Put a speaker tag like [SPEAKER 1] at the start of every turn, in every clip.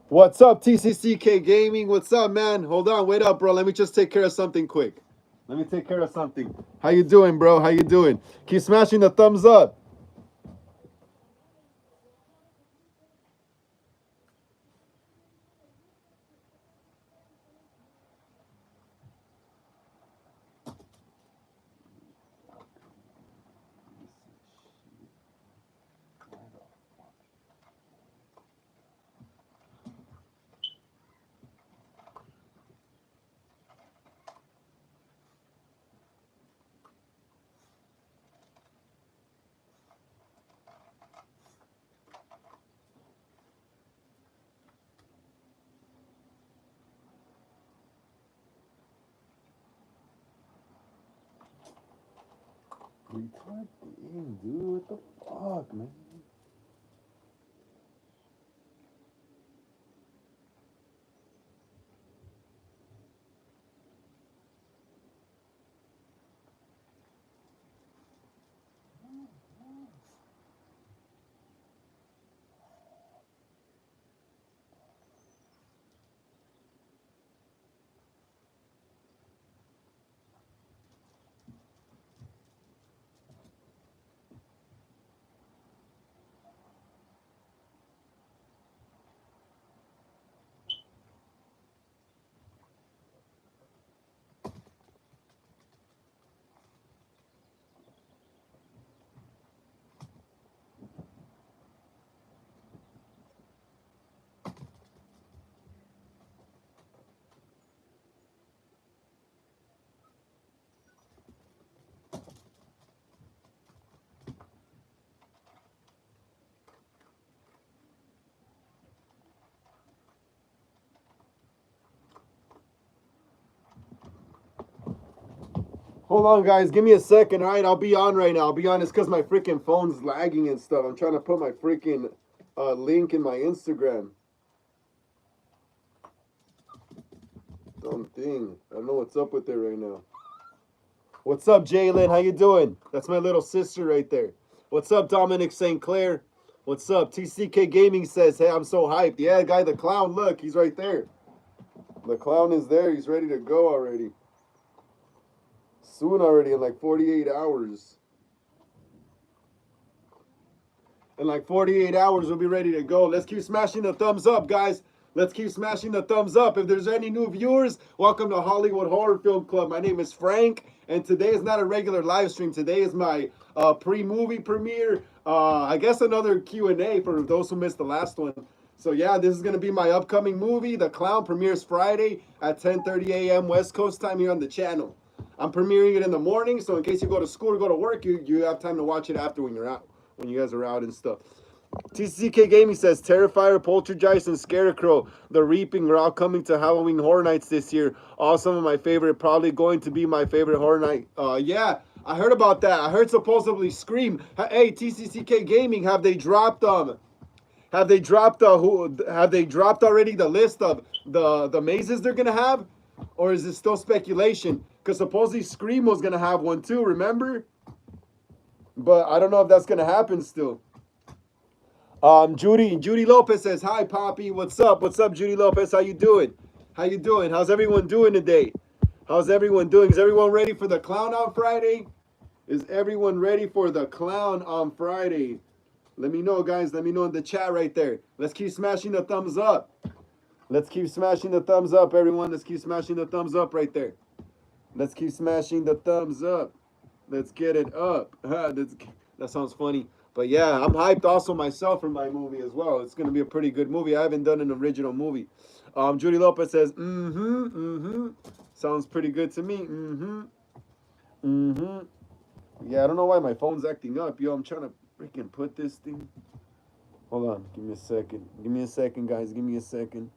[SPEAKER 1] What's up, TCCK Gaming? What's up, man? Hold on, wait up, bro. Let me just take care of something quick. Let me take care of something. How you doing, bro? How you doing? Keep smashing the thumbs up. Retard game, dude. What the fuck, man? Hold on, guys. Give me a second, all right? I'll be on right now. I'll be on. It's because my freaking phone's lagging and stuff. I'm trying to put my freaking link in my Instagram. Dumb thing. I don't know what's up with it right now. What's up, Jalen? How you doing? That's my little sister right there. What's up, Dominic St. Clair? What's up? TCK Gaming says, hey, I'm so hyped. Yeah, guy, the clown, look, he's right there. The clown is there. He's ready to go already. Soon already, in like 48 hours. In like 48 hours, we'll be ready to go. Let's keep smashing the thumbs up, guys. Let's keep smashing the thumbs up. If there's any new viewers, welcome to Hollywood Horror Film Club. My name is Frank, and today is not a regular live stream. Today is my pre-movie premiere. I guess another Q&A for those who missed the last one. So yeah, this is going to be my upcoming movie. The Clown premieres Friday at 10:30 a.m. West Coast time here on the channel. I'm premiering it in the morning, so in case you go to school or go to work, you have time to watch it after when you're out, when you guys are out and stuff. TCK Gaming says Terrifier, Poltergeist, and Scarecrow, The Reaping are all coming to Halloween Horror Nights this year. All some of my favorite, probably going to be my favorite horror night. Yeah, I heard about that. I heard supposedly Scream. Hey, TCK Gaming, have they dropped have they dropped already the list of the mazes they're gonna have, or is it still speculation? Because supposedly Scream was gonna have one too. Remember? But I don't know if that's gonna happen still. Judy Lopez says, "Hi, Poppy. What's up? What's up, Judy Lopez? How you doing? How you doing? How's everyone doing today? How's everyone doing? Is everyone ready for the clown on Friday? Is everyone ready for the clown on Friday? Let me know, guys. Let me know in the chat right there. Let's keep smashing the thumbs up. Let's keep smashing the thumbs up, everyone. Let's keep smashing the thumbs up right there. Let's keep smashing the thumbs up. Let's get it up. That sounds funny. But yeah, I'm hyped also myself for my movie as well. It's gonna be a pretty good movie. I haven't done an original movie. Judy Lopez says, sounds pretty good to me. Yeah, I don't know why my phone's acting up. Yo, I'm trying to freaking put this thing. Hold on, give me a second. Give me a second, guys. Give me a second.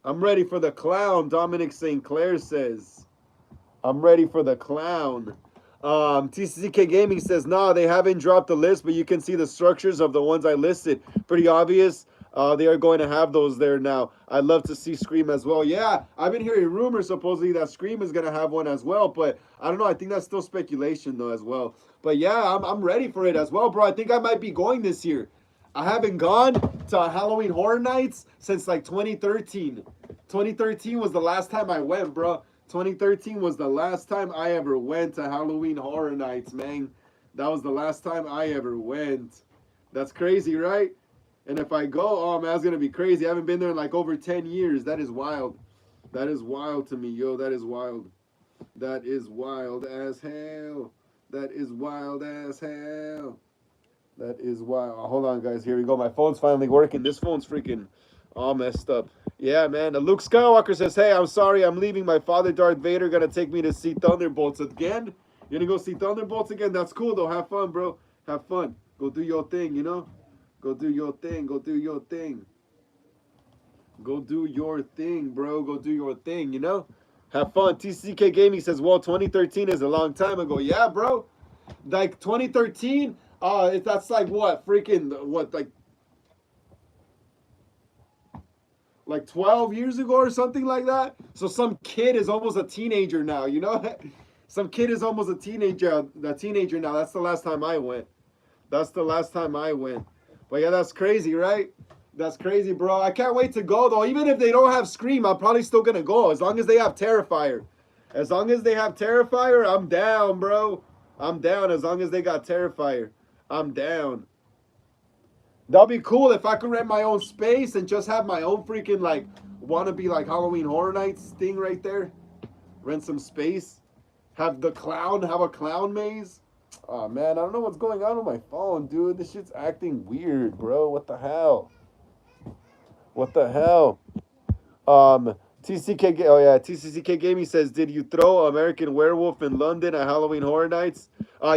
[SPEAKER 1] I'm ready for the clown, Dominic St. Clair says. I'm ready for the clown. TCK Gaming says, nah, they haven't dropped the list, but you can see the structures of the ones I listed. Pretty obvious. They are going to have those there now. I'd love to see Scream as well. Yeah, I've been hearing rumors supposedly that Scream is going to have one as well, but I don't know. I think that's still speculation, though, as well. But yeah, I'm ready for it as well, bro. I think I might be going this year. I haven't gone to Halloween Horror Nights since like 2013. 2013 was the last time I went, bro. 2013 was the last time I ever went to Halloween Horror Nights, man. That was the last time I ever went. That's crazy, right? And if I go, oh man, that's gonna be crazy. I haven't been there in like over 10 years. That is wild. That is wild to me, yo. That is wild. That is wild as hell. That is wild as hell. That is wild. Oh, hold on, guys. Here we go. My phone's finally working. This phone's freaking all messed up. Yeah, man. Luke Skywalker says, "Hey, I'm sorry. I'm leaving. My father, Darth Vader, gonna take me to see Thunderbolts again. You're gonna go see Thunderbolts again? That's cool, though. Have fun, bro. Have fun. Go do your thing, you know? Go do your thing. Go do your thing. Go do your thing, bro. Go do your thing, you know? Have fun." TCK Gaming says, "Well, 2013 is a long time ago." Yeah, bro. Like 2013, that's like what? Freaking, what, like 12 years ago or something like that? So some kid is almost a teenager now, you know? Some kid is almost a teenager now. That's the last time I went. That's the last time I went. But yeah, that's crazy, right? That's crazy, bro. I can't wait to go, though. Even if they don't have Scream, I'm probably still going to go. As long as they have Terrifier. As long as they have Terrifier, I'm down, bro. I'm down as long as they got Terrifier. I'm down. That'll be cool if I could rent my own space and just have my own freaking, like, wannabe, like, Halloween Horror Nights thing right there. Rent some space. Have a clown maze. Oh, man, I don't know what's going on with my phone, dude. This shit's acting weird, bro. What the hell? What the hell? TCCK Gaming says, "Did you throw American Werewolf in London at Halloween Horror Nights?"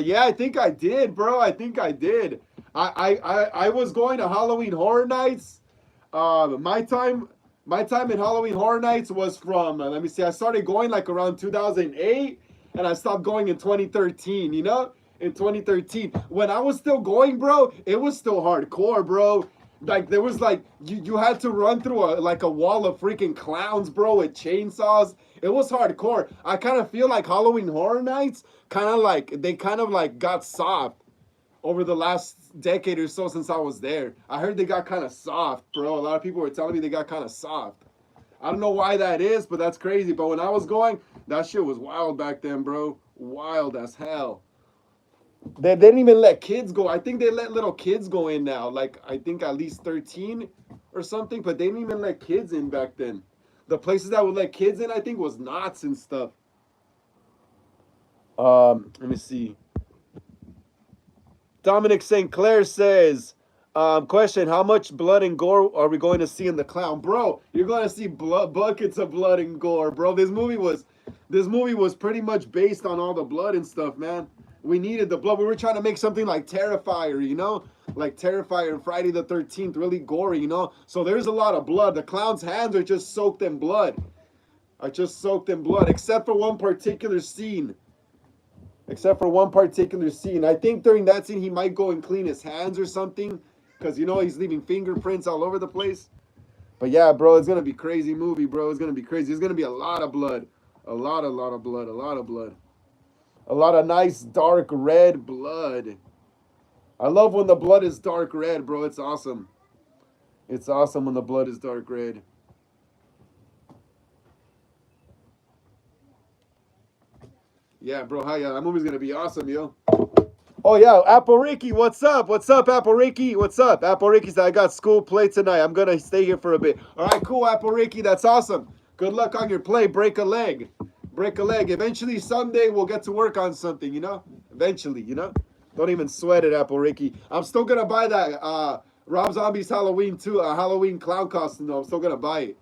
[SPEAKER 1] Yeah, I think I did, bro. I think I did. I was going to Halloween Horror Nights. My time in Halloween Horror Nights was from, let me see, I started going like around 2008, and I stopped going in 2013, you know? In 2013. When I was still going, bro, it was still hardcore, bro. Like there was like you had to run through a wall of freaking clowns, bro, with chainsaws. It was hardcore. I kind of feel like Halloween Horror Nights kind of like got soft over the last decade or so since I was there. I heard they got kind of soft, bro. A lot of people were telling me they got kind of soft. I don't know why that is, but that's crazy. But when I was going, that shit was wild back then, bro. Wild as hell. They didn't even let kids go. I think they let little kids go in now. Like, I think at least 13 or something. But they didn't even let kids in back then. The places that would let kids in, I think, was Knott's and stuff. Let me see. Dominic St. Clair says, question, how much blood and gore are we going to see in The Clown? Bro, you're going to see buckets of blood and gore, bro. This movie was pretty much based on all the blood and stuff, man. We needed the blood. We were trying to make something like Terrifier, you know? Like Terrifier and Friday the 13th, really gory, you know? So there's a lot of blood. The clown's hands are just soaked in blood. Except for one particular scene. I think during that scene, he might go and clean his hands or something. Because, you know, he's leaving fingerprints all over the place. But yeah, bro, it's going to be a crazy movie, bro. It's going to be crazy. There's going to be a lot of blood. A lot of blood. A lot of nice dark red blood. I love when the blood is dark red, bro. It's awesome. It's awesome when the blood is dark red. Yeah, bro. Yeah, that movie's gonna be awesome, yo. Oh yeah, Apple Ricky, what's up? What's up, Apple Ricky? What's up? Apple Ricky said, "I got school play tonight. I'm gonna stay here for a bit." All right, cool, Apple Ricky. That's awesome. Good luck on your play. Break a leg. Eventually, someday we'll get to work on something, you know? Eventually, you know? Don't even sweat it, Apple Ricky. I'm still going to buy that Rob Zombie's Halloween clown costume, though. I'm still going to buy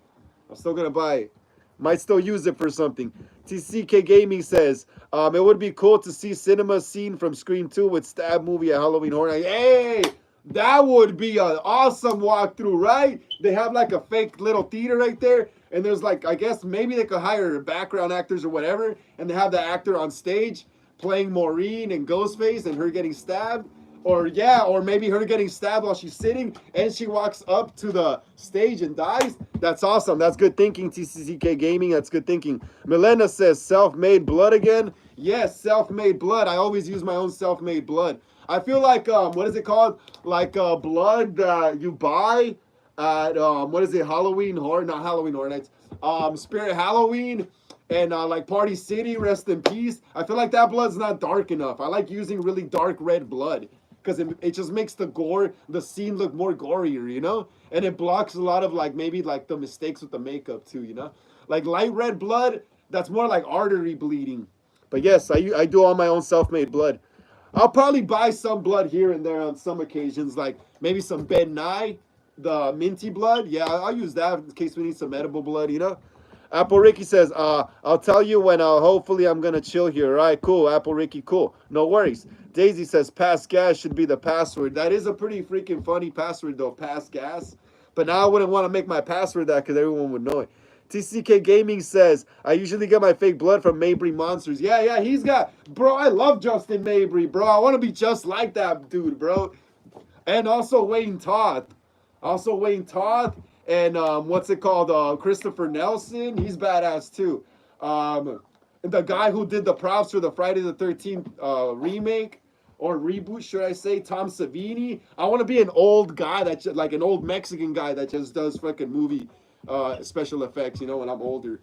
[SPEAKER 1] it. Might still use it for something. TCK Gaming says, it would be cool to see cinema scene from Scream 2 with stab movie at Halloween Horror Nights. Hey! That would be an awesome walkthrough, right? They have like a fake little theater right there. And there's like, I guess maybe they could hire background actors or whatever. And they have the actor on stage playing Maureen and Ghostface and her getting stabbed. Or yeah, or maybe her getting stabbed while she's sitting and she walks up to the stage and dies. That's awesome. That's good thinking, TCCK Gaming. That's good thinking. Milena says self-made blood again. Yes, self-made blood. I always use my own self-made blood. I feel like what is it called? Like blood that you buy at what is it? Halloween Horror, not Halloween Horror Nights. Spirit Halloween and like Party City, rest in peace. I feel like that blood's not dark enough. I like using really dark red blood because it just makes the scene look more gorier, you know? And it blocks a lot of like maybe like the mistakes with the makeup too, you know? Like light red blood, that's more like artery bleeding. But yes, I do all my own self-made blood. I'll probably buy some blood here and there on some occasions, like maybe some Ben Nye, the minty blood. Yeah, I'll use that in case we need some edible blood, you know? Apple Ricky says, I'll tell you when hopefully I'm gonna chill here. All right, cool. Apple Ricky, cool. No worries. Daisy says pass gas should be the password. That is a pretty freaking funny password though, pass gas. But now I wouldn't want to make my password that because everyone would know it. TCK Gaming says, I usually get my fake blood from Mabry Monsters. Yeah, he's got, bro, I love Justin Mabry, bro. I want to be just like that dude, bro. And also Wayne Todd. And what's it called? Christopher Nelson. He's badass too. The guy who did the props for the Friday the 13th remake or reboot, should I say? Tom Savini. I want to be an old guy that's like an old Mexican guy that just does fucking movie special effects. You know, when I'm older.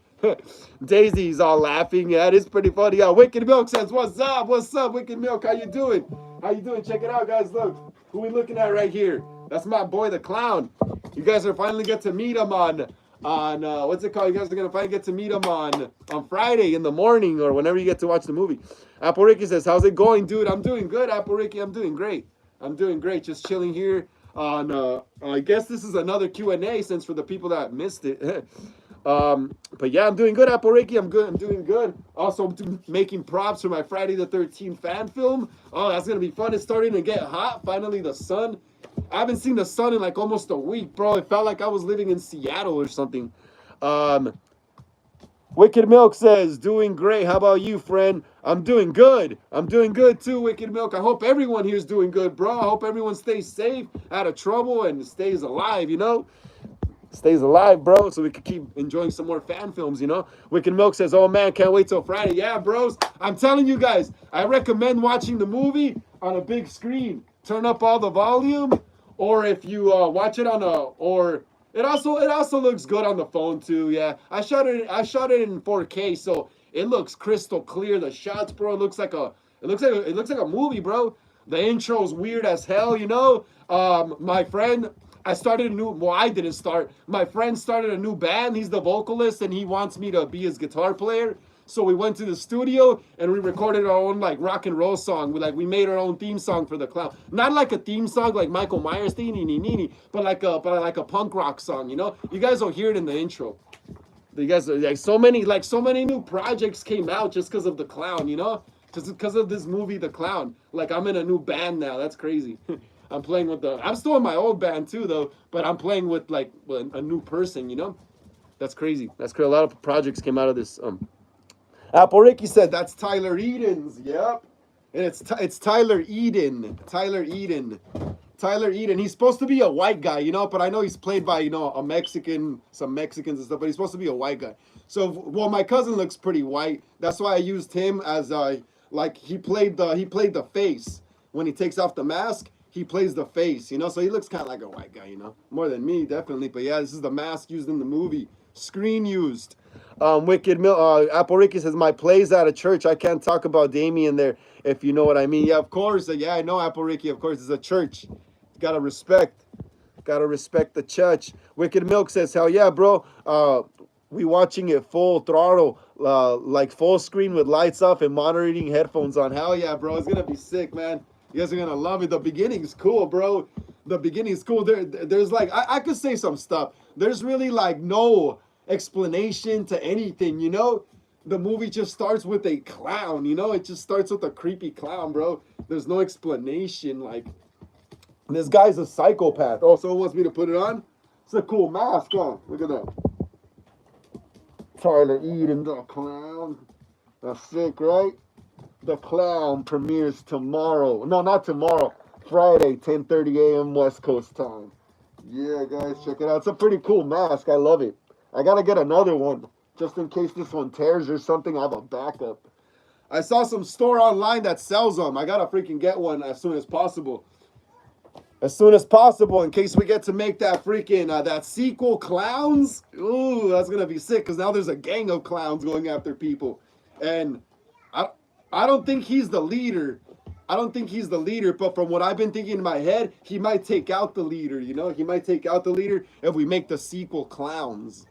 [SPEAKER 1] Daisy's all laughing. Yeah, it is pretty funny. Wicked Milk says, "What's up? What's up, Wicked Milk? How you doing? How you doing? Check it out, guys. Look, who we looking at right here? That's my boy, the clown. You guys are finally get to meet him on what's it called? You guys are gonna finally get to meet him on Friday in the morning or whenever you get to watch the movie." Apple Ricky says, "How's it going, dude? I'm doing good, Apple Ricky. I'm doing great. Just chilling here on. I guess this is another Q&A since for the people that missed it." But yeah, I'm doing good, Apple Ricky. I'm good. I'm doing good. Also, making props for my Friday the 13th fan film. Oh, that's gonna be fun. It's starting to get hot. Finally, the sun. I haven't seen the sun in like almost a week, bro. It felt like I was living in Seattle or something. Wicked Milk says, doing great. How about you, friend? I'm doing good. I'm doing good too, Wicked Milk. I hope everyone here is doing good, bro. I hope everyone stays safe, out of trouble, and stays alive, you know? Stays alive, bro, so we can keep enjoying some more fan films, you know? Wicked Milk says, oh man, can't wait till Friday. Yeah, bros. I'm telling you guys, I recommend watching the movie on a big screen. Turn up all the volume, or if you watch it on it also looks good on the phone too. Yeah, I shot it in 4K, so it looks crystal clear. The shots, bro, it looks like a movie, bro. The intro's weird as hell, you know. My friend, I didn't start. My friend started a new band. He's the vocalist, and he wants me to be his guitar player. So we went to the studio and we recorded our own like rock and roll song. We made our own theme song for the clown. Not like a theme song like Michael Myers, but like a punk rock song. You know, you guys will hear it in the intro. You guys are like so many new projects came out just because of the clown. You know, just because of this movie, The Clown. Like I'm in a new band now. That's crazy. I'm still in my old band too though, but I'm playing with like a new person. You know, that's crazy. That's crazy. A lot of projects came out of this. Apple Ricky said that's Tyler Eden's. Yep. And it's Tyler Eden. Tyler Eden. He's supposed to be a white guy, you know, but I know he's played by, you know, some Mexicans and stuff, but he's supposed to be a white guy. So, well, my cousin looks pretty white. That's why I used him as like he played the face. When he takes off the mask, he plays the face, you know, so he looks kind of like a white guy, you know, more than me, definitely. But yeah, this is the mask used in the movie, screen used. Apple Ricky says, my play's at a church. I can't talk about Damien there, if you know what I mean. Yeah, of course. Yeah, I know, Apple Ricky. Of course, it's a church. Gotta respect the church. Wicked Milk says, hell yeah, bro. We watching it full throttle, like full screen with lights off and monitoring headphones on. Hell yeah, bro. It's gonna be sick, man. You guys are gonna love it. The beginning's cool, bro. The beginning's cool. There's like, I could say some stuff. There's really like no explanation to anything, you know. The movie just starts with a clown, you know. It just starts with a creepy clown, bro. There's no explanation. Like, this guy's a psychopath. Oh, someone wants me to put it on. It's a cool mask, huh? Look at that. Tyler Eden, the clown. That's sick, right? The Clown premieres tomorrow. No, not tomorrow. Friday, 10:30 a.m. West Coast time. Yeah, guys, check it out. It's a pretty cool mask. I love it. I gotta get another one just in case this one tears or something. I have a backup. I saw some store online that sells them. I gotta freaking get one as soon as possible. As soon as possible, in case we get to make that freaking that sequel, Clowns. Ooh, that's gonna be sick because now there's a gang of clowns going after people, and I I don't think he's the leader. I don't think he's the leader, but from what I've been thinking in my head, he might take out the leader. You know, he might take out the leader if we make the sequel, Clowns.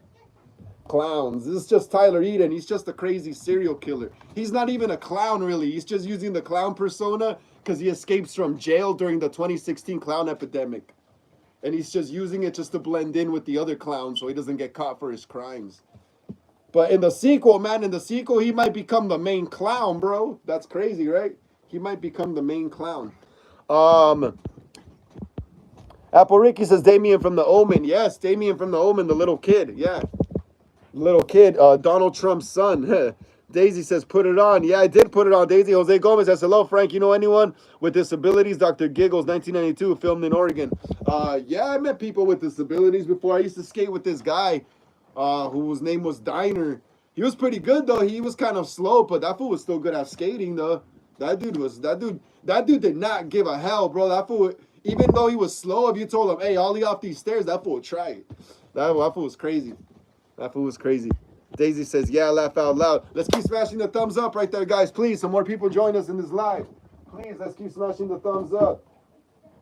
[SPEAKER 1] Clowns. This is just Tyler Eden. He's just a crazy serial killer. He's not even a clown, really. He's just using the clown persona because he escapes from jail during the 2016 clown epidemic. And he's just using it just to blend in with the other clowns so he doesn't get caught for his crimes. But in the sequel, man, in the sequel, he might become the main clown, bro. That's crazy, right? He might become the main clown. Apple Ricky says Damien from the Omen. Yes, Damien from the Omen, the little kid. Yeah. Little kid, Donald Trump's son. Daisy says, put it on. Yeah, I did put it on. Daisy Jose Gomez says, hello, Frank. You know anyone with disabilities? Dr. Giggles, 1992, filmed in Oregon. Yeah, I met people with disabilities before. I used to skate with this guy whose name was Diner. He was pretty good, though. He was kind of slow, but that fool was still good at skating, though. That dude did not give a hell, bro. That fool, even though he was slow, if you told him, hey, ollie off these stairs, that fool would try it. That fool was crazy. That fool was crazy. Daisy says, yeah, laugh out loud. Let's keep smashing the thumbs up right there, guys. Please, some more people join us in this live. Please, let's keep smashing the thumbs up.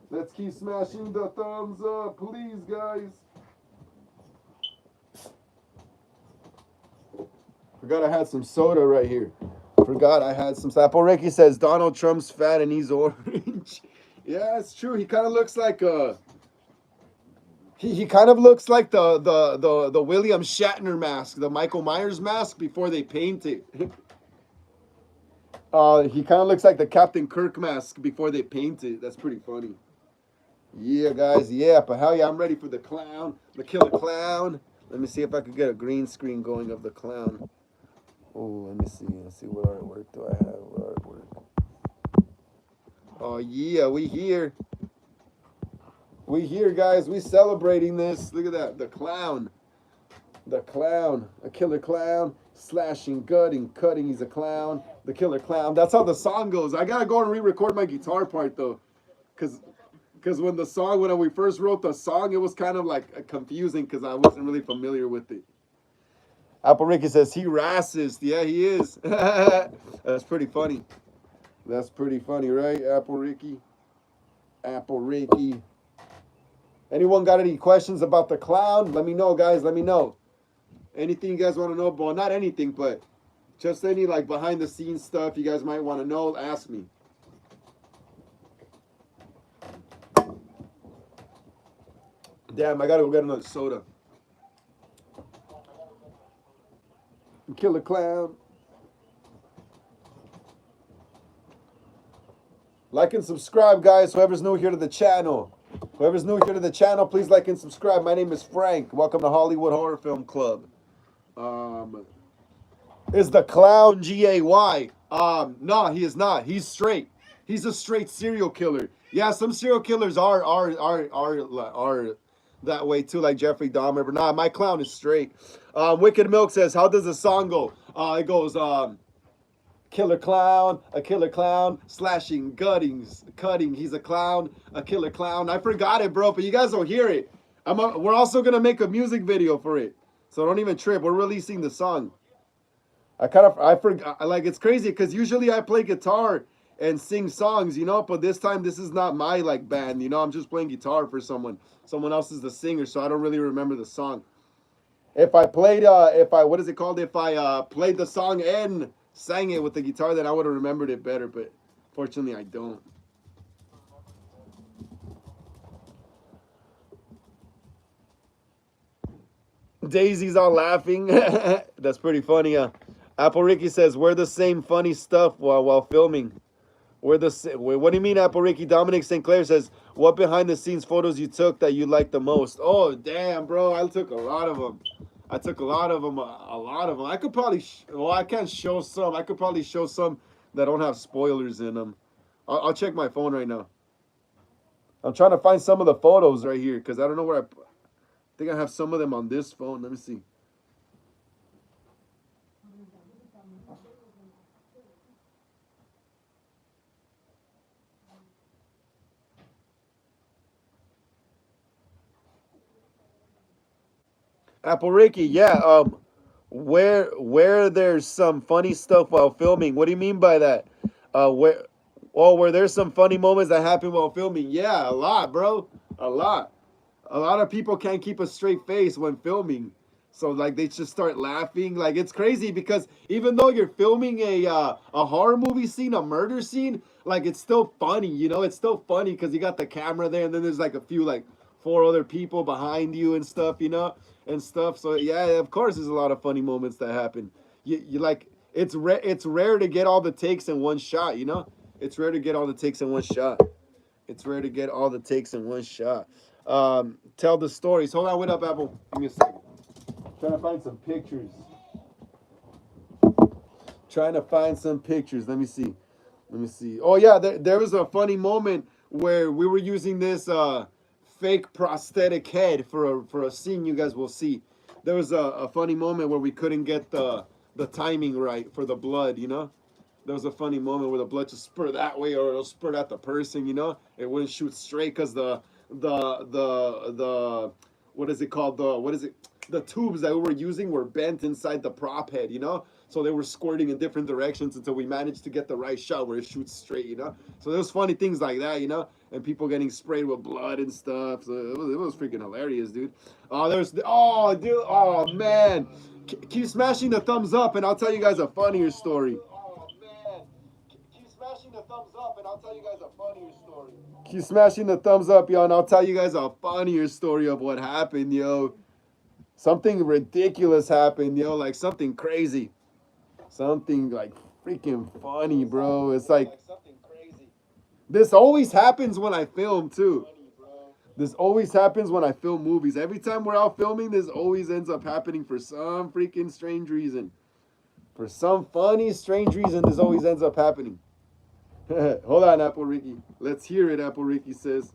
[SPEAKER 1] Let's keep smashing the thumbs up. Please, guys. Forgot I had some soda right here. Forgot I had some. Apple Ricky says, Donald Trump's fat and he's orange. Yeah, it's true. He kind of looks like He kind of looks like the William Shatner mask, the Michael Myers mask before they paint it. He kind of looks like the Captain Kirk mask before they paint it. That's pretty funny. Yeah, guys. Yeah, but hell yeah, I'm ready for the clown, the killer clown. Let me see if I could get a green screen going of the clown. Oh, let me see. Let's see what artwork do I have. What artwork? Oh yeah, we here. We here, guys. We celebrating this. Look at that. The clown. The clown. A killer clown. Slashing, gutting, cutting. He's a clown. The killer clown. That's how the song goes. I gotta go and re-record my guitar part though. Cause when we first wrote the song, it was kind of like confusing because I wasn't really familiar with it. Apple Ricky says he racist. Yeah, he is. That's pretty funny. That's pretty funny, right? Apple Ricky. Apple Ricky. Anyone got any questions about the clown? Let me know, guys. Let me know. Anything you guys want to know? Well, not anything, but just any like behind the scenes stuff you guys might want to know, ask me. Damn, I gotta go get another soda. Killer clown. Like and subscribe, guys. Whoever's new here to the channel. Whoever's new here to the channel, please like and subscribe. My name is Frank. Welcome to Hollywood Horror Film Club. Is the clown G-A-Y? No, he is not. He's straight. He's a straight serial killer. Yeah, some serial killers are that way too, like Jeffrey Dahmer. But nah, my clown is straight. Wicked Milk says, how does the song go? It goes, killer clown, a killer clown, slashing, guttings, cutting. He's a clown, a killer clown. I forgot it, bro, but you guys don't hear it. We're also gonna make a music video for it, so don't even trip. We're releasing the song. I forgot. Like it's crazy because usually I play guitar and sing songs, you know. But this time, this is not my like band, you know. I'm just playing guitar for someone. Someone else is the singer, so I don't really remember the song. If I played, what is it called? If I played the song and sang it with the guitar, then I would have remembered it better. But fortunately, I don't. Daisy's all laughing. That's pretty funny. Apple Ricky says we're the same funny stuff while filming. What do you mean, Apple Ricky? Dominic St. Clair says, what behind the scenes photos you took that you liked the most? Oh, damn, bro. I took a lot of them. I took a lot of them. I could probably, I can't show some. I could probably show some that don't have spoilers in them. I'll check my phone right now. I'm trying to find some of the photos right here because I don't know where I think I have some of them on this phone. Let me see. Apple Ricky, yeah. Where there's some funny stuff while filming. What do you mean by that? Where oh, where there's some funny moments that happen while filming. Yeah, a lot, bro. A lot. A lot of people can't keep a straight face when filming. So like they just start laughing. Like it's crazy because even though you're filming a horror movie scene, a murder scene, like it's still funny, you know? It's still funny because you got the camera there and then there's like a few like four other people behind you and stuff, you know? And stuff. So yeah, of course there's a lot of funny moments that happen. You like it's rare to get all the takes in one shot, you know? It's rare to get all the takes in one shot. It's rare to get all the takes in one shot. Tell the stories. Hold on, wait up, Apple. Give me a second. Trying to find some pictures. Trying to find some pictures. Let me see. Let me see. Oh yeah, there was a funny moment where we were using this fake prosthetic head for a scene you guys will see. There was a funny moment where we couldn't get the timing right for the blood, you know? There was a funny moment where the blood just spurt that way or it'll spurt at the person, you know? It wouldn't shoot straight because the what is it called? The tubes that we were using were bent inside the prop head, you know? So they were squirting in different directions until we managed to get the right shot where it shoots straight, you know? So there's funny things like that, you know? And people getting sprayed with blood and stuff. So it was freaking hilarious, dude. Oh man. Keep smashing the thumbs up and I'll tell you guys a funnier story. Oh man. Keep smashing the thumbs up and I'll tell you guys a funnier story. Keep smashing the thumbs up, yo, and I'll tell you guys a funnier story of what happened, yo. Something ridiculous happened, yo, like something crazy. Something like freaking funny, bro. It's like this always happens when I film too. This always happens when I film movies. Every time we're out filming, this always ends up happening for some freaking strange reason. For some funny, strange reason, this always ends up happening. Hold on, Apple Ricky. Let's hear it, Apple Ricky says.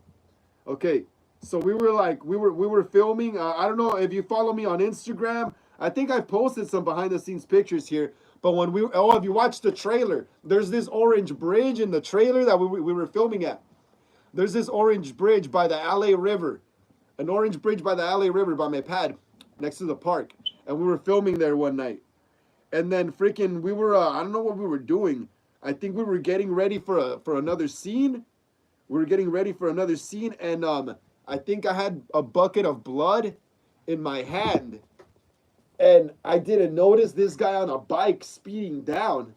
[SPEAKER 1] Okay, so we were filming. I don't know if you follow me on Instagram. I think I posted some behind the scenes pictures here. But if you watch the trailer, there's this orange bridge in the trailer that we were filming at. There's this orange bridge by the LA River, an orange bridge by the LA River by my pad, next to the park, and we were filming there one night. And then freaking we were I don't know what we were doing. I think we were getting ready for another scene. We were getting ready for another scene, and I think I had a bucket of blood in my hand, and I didn't notice this guy on a bike speeding down.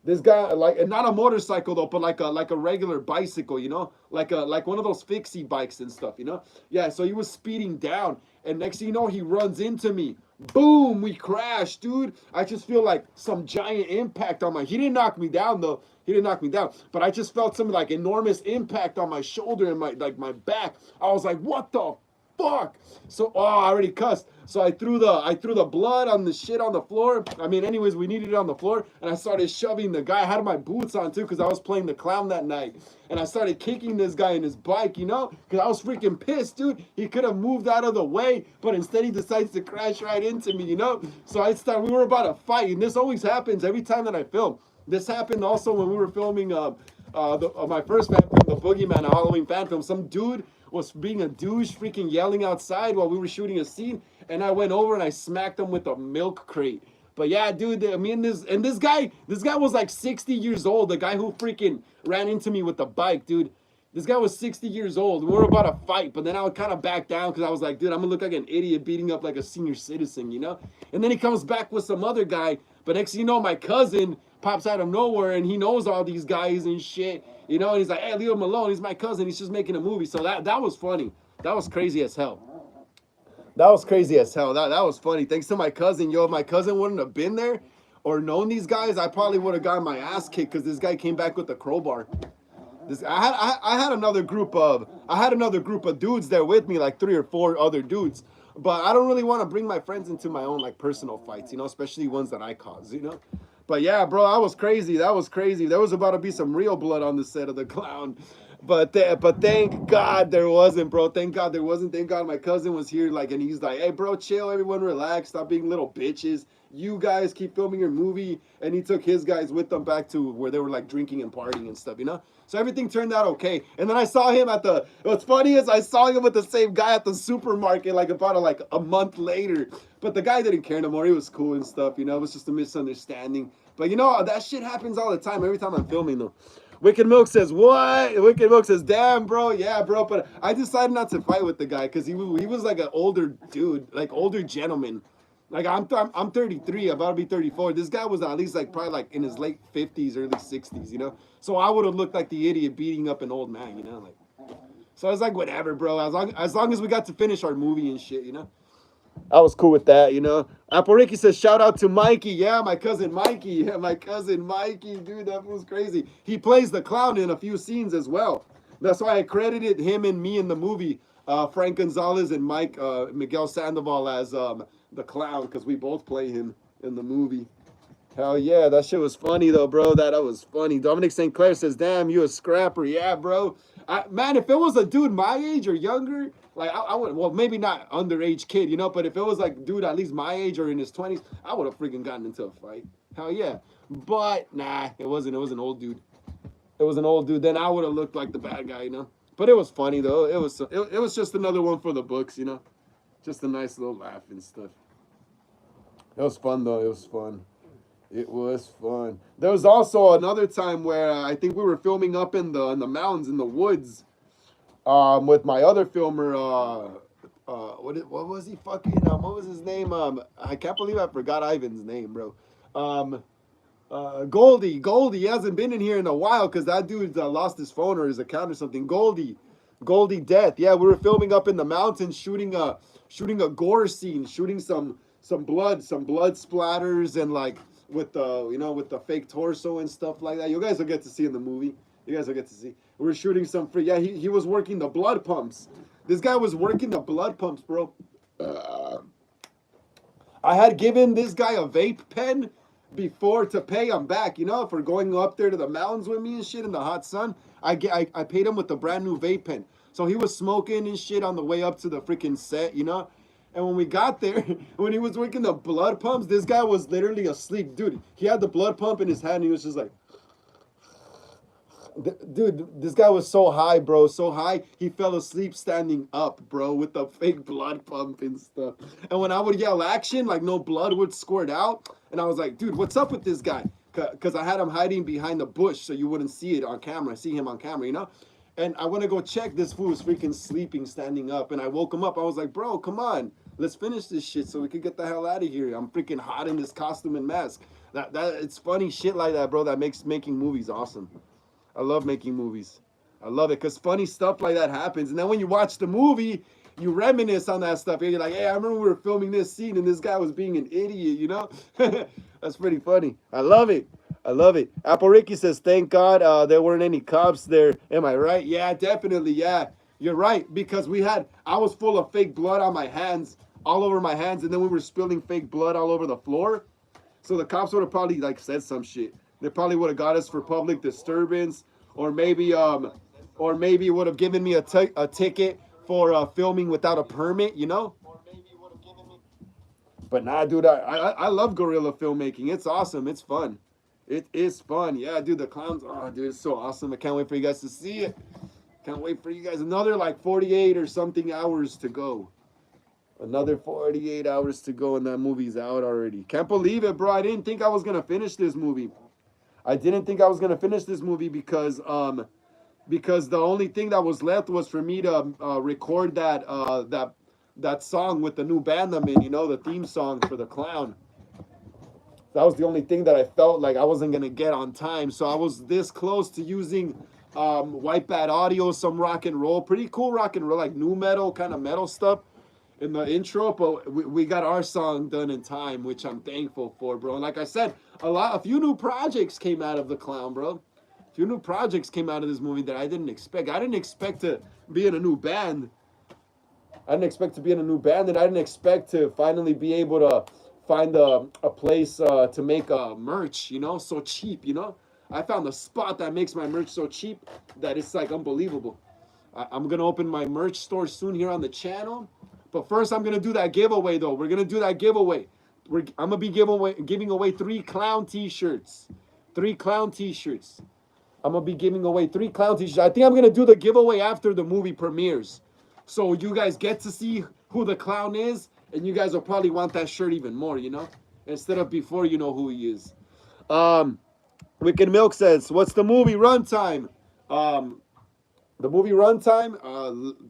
[SPEAKER 1] This guy, like, and not a motorcycle though, but like a regular bicycle, you know, like one of those fixie bikes and stuff, you know. Yeah, so he was speeding down, and next thing you know, he runs into me. Boom, we crashed, dude. I just feel like some giant impact on my. He didn't knock me down though. He didn't knock me down, but I just felt some like enormous impact on my shoulder and my back. I was like, what the fuck? So I already cussed. So I threw the blood on the shit on the floor. I mean, anyways, we needed it on the floor, and I started shoving the guy. I had my boots on too because I was playing the clown that night, and I started kicking this guy in his bike, you know, because I was freaking pissed, dude. He could have moved out of the way, but instead he decides to crash right into me, you know. So we were about to fight, and this always happens every time that I film. This happened also when we were filming my first fan film, The Boogeyman, a Halloween fan film. Some dude was being a douche, freaking yelling outside while we were shooting a scene, and I went over and I smacked him with a milk crate. But yeah, dude, me and this guy was like 60 years old. The guy who freaking ran into me with the bike, dude. This guy was 60 years old. We were about to fight, but then I would kind of back down because I was like, dude, I'm gonna look like an idiot beating up like a senior citizen, you know? And then he comes back with some other guy, but next thing you know, my cousin pops out of nowhere and he knows all these guys and shit, you know? And he's like, hey, leave him alone. He's my cousin. He's just making a movie. So that was funny. That was crazy as hell. That was crazy as hell. That was funny. Thanks to my cousin. Yo, if my cousin wouldn't have been there or known these guys, I probably would have gotten my ass kicked because this guy came back with a crowbar. I had another group of dudes there with me, like 3 or 4 other dudes. But I don't really want to bring my friends into my own like personal fights, you know, especially ones that I cause, you know. But yeah, bro, that was crazy. That was crazy. There was about to be some real blood on the set of The Clown. But thank God there wasn't, bro. Thank God there wasn't. Thank God my cousin was here, like, and he's like, "Hey, bro, chill. Everyone, relax. Stop being little bitches. You guys keep filming your movie." And he took his guys with them back to where they were like drinking and partying and stuff, you know. So everything turned out okay. And then I saw him at the. What's funny is I saw him with the same guy at the supermarket like about a month later. But the guy didn't care no more. He was cool and stuff, you know. It was just a misunderstanding. But you know that shit happens all the time. Every time I'm filming though. Wicked Milk says, what? Wicked Milk says, damn, bro. Yeah, bro. But I decided not to fight with the guy because he was like an older dude, like older gentleman. Like I'm 33, about to be 34. This guy was at least like probably like in his late 50s, early 60s, you know? So I would have looked like the idiot beating up an old man, you know? Like, so I was like, whatever, bro. As long as we got to finish our movie and shit, you know? I was cool with that, you know. Apple Ricky says, shout out to Mikey. Yeah, my cousin Mikey. Yeah, my cousin Mikey. Dude, that was crazy. He plays the clown in a few scenes as well. That's why I credited him and me in the movie. Frank Gonzalez and Miguel Sandoval as the clown, because we both play him in the movie. Hell yeah, that shit was funny though, bro. That was funny. Dominic St. Clair says, damn, you a scrapper. Yeah, bro. Man, if it was a dude my age or younger, like I would, well, maybe not underage kid, you know, but if it was like dude at least my age or in his 20s, I would have freaking gotten into a fight. Hell yeah. But nah, it wasn't. It was an old dude. It was an old dude. Then I would have looked like the bad guy, you know. But it was funny though. It was just another one for the books, you know. Just a nice little laugh and stuff. It was fun though. It was fun. It was fun. There was also another time where I think we were filming up in the mountains in the woods, with my other filmer. What was he fucking? What was his name? I can't believe I forgot Ivan's name, bro. Um, Goldie. Goldie. He hasn't been in here in a while because that dude lost his phone or his account or something. Goldie Death. Yeah, we were filming up in the mountains, shooting a gore scene, shooting some blood splatters and like with the fake torso and stuff like that. You guys will get to see in the movie. You guys will get to see. We're shooting some free. Yeah, he was working the blood pumps. This guy was working the blood pumps, bro. I had given this guy a vape pen before to pay him back, you know, for going up there to the mountains with me and shit in the hot sun. I paid him with a brand new vape pen. So he was smoking and shit on the way up to the freaking set, you know? And when we got there, when he was working the blood pumps, this guy was literally asleep. Dude, he had the blood pump in his hand and he was just like, dude, this guy was so high, bro, so high, he fell asleep standing up, bro, with the fake blood pump and stuff. And when I would yell action, like no blood would squirt out. And I was like, dude, what's up with this guy? Because I had him hiding behind the bush so you wouldn't see it on camera, see him on camera, you know? And I went to go check. This fool was freaking sleeping, standing up. And I woke him up. I was like, bro, come on. Let's finish this shit so we could get the hell out of here. I'm freaking hot in this costume and mask. It's funny shit like that, bro, that makes making movies awesome. I love making movies. I love it because funny stuff like that happens. And then when you watch the movie, you reminisce on that stuff. And you're like, hey, I remember we were filming this scene and this guy was being an idiot, you know? That's pretty funny. I love it. I love it. Apple Ricky says, thank God there weren't any cops there. Am I right? Yeah, definitely. Yeah, you're right. Because I was full of fake blood on my hands, all over my hands. And then we were spilling fake blood all over the floor. So the cops would have probably like said some shit. They probably would have got us for public disturbance, or maybe would have given me a ticket for filming without a permit, you know. But nah, dude, I love guerrilla filmmaking. It's awesome. It's fun. It is fun. Yeah, dude, the clowns. Oh, dude, it's so awesome. I can't wait for you guys to see it. Can't wait for you guys. Another like 48 or something hours to go. Another 48 hours to go and that movie's out already. Can't believe it, bro. I didn't think I was going to finish this movie. I didn't think I was going to finish this movie because the only thing that was left was for me to record that song with the new band I'm in, you know, the theme song for the clown. That was the only thing that I felt like I wasn't going to get on time. So I was this close to using White Bat Audio, some rock and roll, pretty cool rock and roll, like new metal, kind of metal stuff in the intro, but we got our song done in time, which I'm thankful for, bro. And like I said, a few new projects came out of The Clown, bro. A few new projects came out of this movie that I didn't expect. I didn't expect to be in a new band. I didn't expect to be in a new band, and I didn't expect to finally be able to find a place to make merch, you know, so cheap, you know. I found the spot that makes my merch so cheap that it's like unbelievable. I'm gonna open my merch store soon here on the channel. But first, I'm gonna do that giveaway though. We're gonna do that giveaway. I'm gonna be giving away 3 clown T-shirts. 3 clown T-shirts. I'm gonna be giving away 3 clown T-shirts. I think I'm gonna do the giveaway after the movie premieres, so you guys get to see who the clown is, and you guys will probably want that shirt even more. Instead of before you know who he is. Um, Wicked Milk says, "What's the movie runtime?" Um, the movie runtime,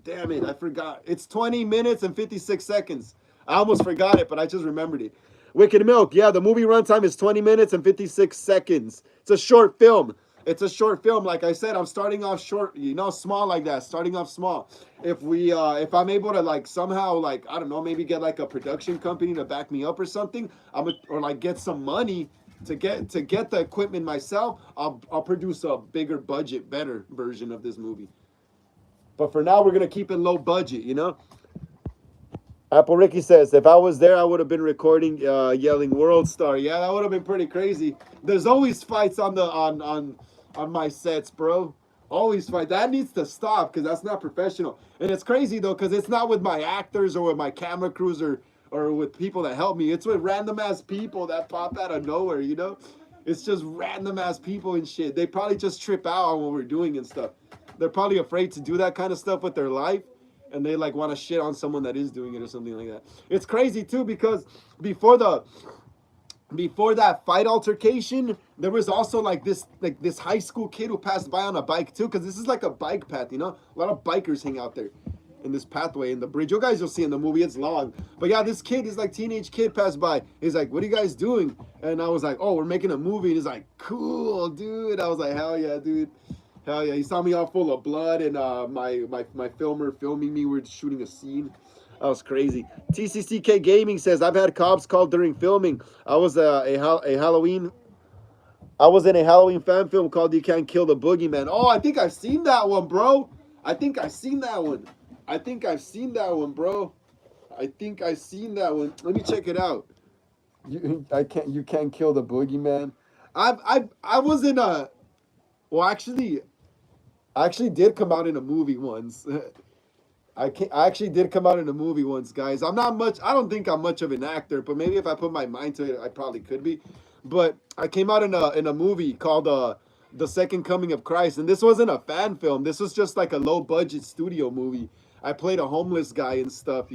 [SPEAKER 1] damn it, I forgot. It's 20 minutes and 56 seconds. I almost forgot it, but I just remembered it. Wicked Milk, yeah, the movie runtime is 20 minutes and 56 seconds. It's a short film. It's a short film. Like I said, I'm starting off short, small like that, starting off small. If I'm able to like somehow like, I don't know, maybe get like a production company to back me up or something, or like get some money to get the equipment myself, I'll produce a bigger budget, better version of this movie. But for now, we're gonna keep it low budget. Apple Ricky says, if I was there, I would have been recording, yelling "World Star." Yeah, that would have been pretty crazy. There's always fights on my sets, bro. Always fight. That needs to stop because that's not professional. And it's crazy though because it's not with my actors or with my camera crews or with people that help me. It's with random ass people that pop out of nowhere. It's just random ass people and shit. They probably just trip out on what we're doing and stuff. They're probably afraid to do that kind of stuff with their life, and they like want to shit on someone that is doing it or something like that. It's crazy too because before the before that fight altercation, there was also like this high school kid who passed by on a bike too, because this is like a bike path. A lot of bikers hang out there in this pathway in the bridge. You guys will see in the movie, it's long. But yeah, this kid, this like teenage kid passed by. He's like, "What are you guys doing?" And I was like, "Oh, we're making a movie." And he's like, "Cool, dude." I was like, "Hell yeah, dude." Hell yeah. He saw me all full of blood, and my filmer filming me. We're shooting a scene. That was crazy. TCCK Gaming says, I've had cops called during filming. I was a Halloween. I was in a Halloween fan film called "You Can't Kill the Boogeyman." Oh, I think I've seen that one, bro. I think I've seen that one. I think I've seen that one, bro. I think I've seen that one. Let me check it out. You can't kill the boogeyman. I was in a. Well, actually, I actually did come out in a movie once. I actually did come out in a movie once, guys. I'm not much. I don't think I'm much of an actor, but maybe if I put my mind to it, I probably could be. But I came out in a movie called The Second Coming of Christ, and this wasn't a fan film. This was just like a low budget studio movie. I played a homeless guy and stuff,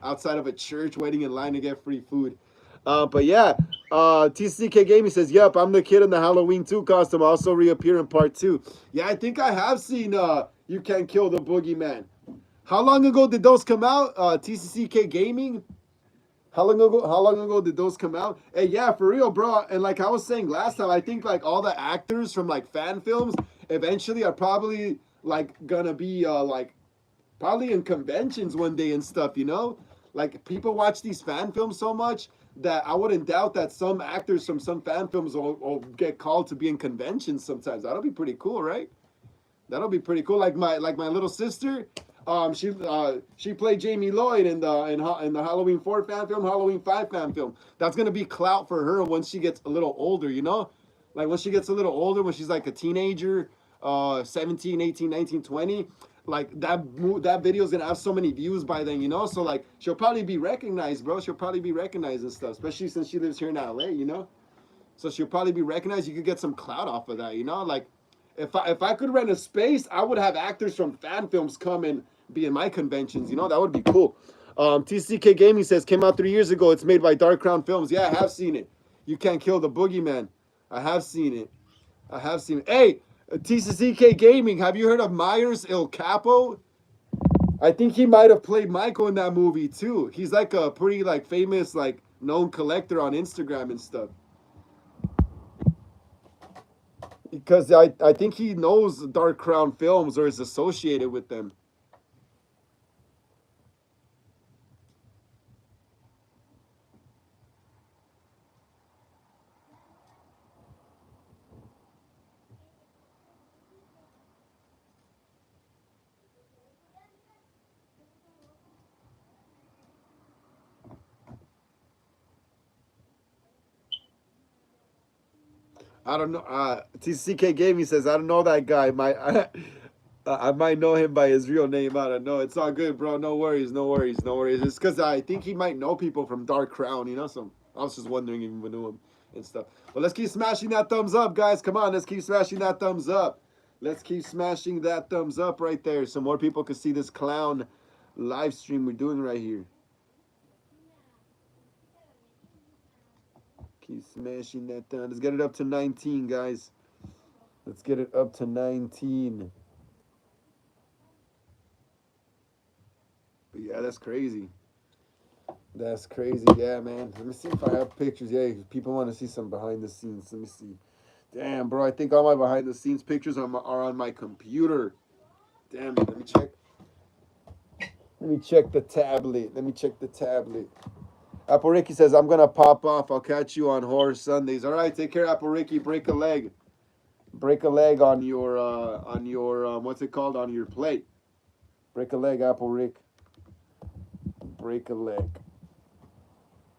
[SPEAKER 1] outside of a church, waiting in line to get free food. But yeah, TCK Gaming says, "Yep, I'm the kid in the Halloween 2 costume. I also reappear in part 2." Yeah, I think I have seen You Can't Kill the Boogeyman. How long ago did those come out? TCCK Gaming. How long ago? How long ago did those come out? Hey, yeah, for real, bro. And like I was saying last time, I think like all the actors from like fan films eventually are probably like gonna be like probably in conventions one day and stuff. Like people watch these fan films so much that I wouldn't doubt that some actors from some fan films will get called to be in conventions sometimes. That'll be pretty cool, right? That'll be pretty cool. Like my little sister, she played Jamie Lloyd in the Halloween 4 fan film, Halloween 5 fan film. That's gonna be clout for her once she gets a little older. Like when she gets a little older, when she's like a teenager, 17, 18, 19, 20. Like that video is gonna have so many views by then. So like she'll probably be recognized, bro. She'll probably be recognized and stuff, especially since she lives here in LA. So she'll probably be recognized. You could get some clout off of that. Like if I could rent a space, I would have actors from fan films come and be in my conventions. That would be cool. TCK Gaming says, came out 3 years ago. It's made by Dark Crown Films. Yeah, I have seen it. You Can't Kill the Boogeyman. I have seen it. I have seen it. Hey, TCK Gaming, have you heard of Myers Il Capo? I think he might have played Michael in that movie too. He's like a pretty like famous like known collector on Instagram and stuff. Because I think he knows Dark Crown Films or is associated with them. I don't know. TCK Gaming says, I don't know that guy. I might know him by his real name. I don't know. It's all good, bro. No worries, no worries, no worries. It's because I think he might know people from Dark Crown, you know? So I was just wondering if you knew him and stuff. But let's keep smashing that thumbs up, guys. Come on, let's keep smashing that thumbs up. Let's keep smashing that thumbs up right there so more people can see this clown live stream we're doing right here. Keep smashing that down. Let's get it up to 19, guys. Let's get it up to 19. But yeah, that's crazy. That's crazy. Yeah, man. Let me see if I have pictures. Yeah, people want to see some behind the scenes. Let me see. Damn, bro. I think all my behind the scenes pictures are on my computer. Damn it. Let me check. Let me check the tablet. Let me check the tablet. Apple Ricky says, I'm going to pop off. I'll catch you on Horror Sundays. All right. Take care, Apple Ricky. Break a leg. Break a leg on your, what's it called? On your plate. Break a leg, Apple Rick. Break a leg.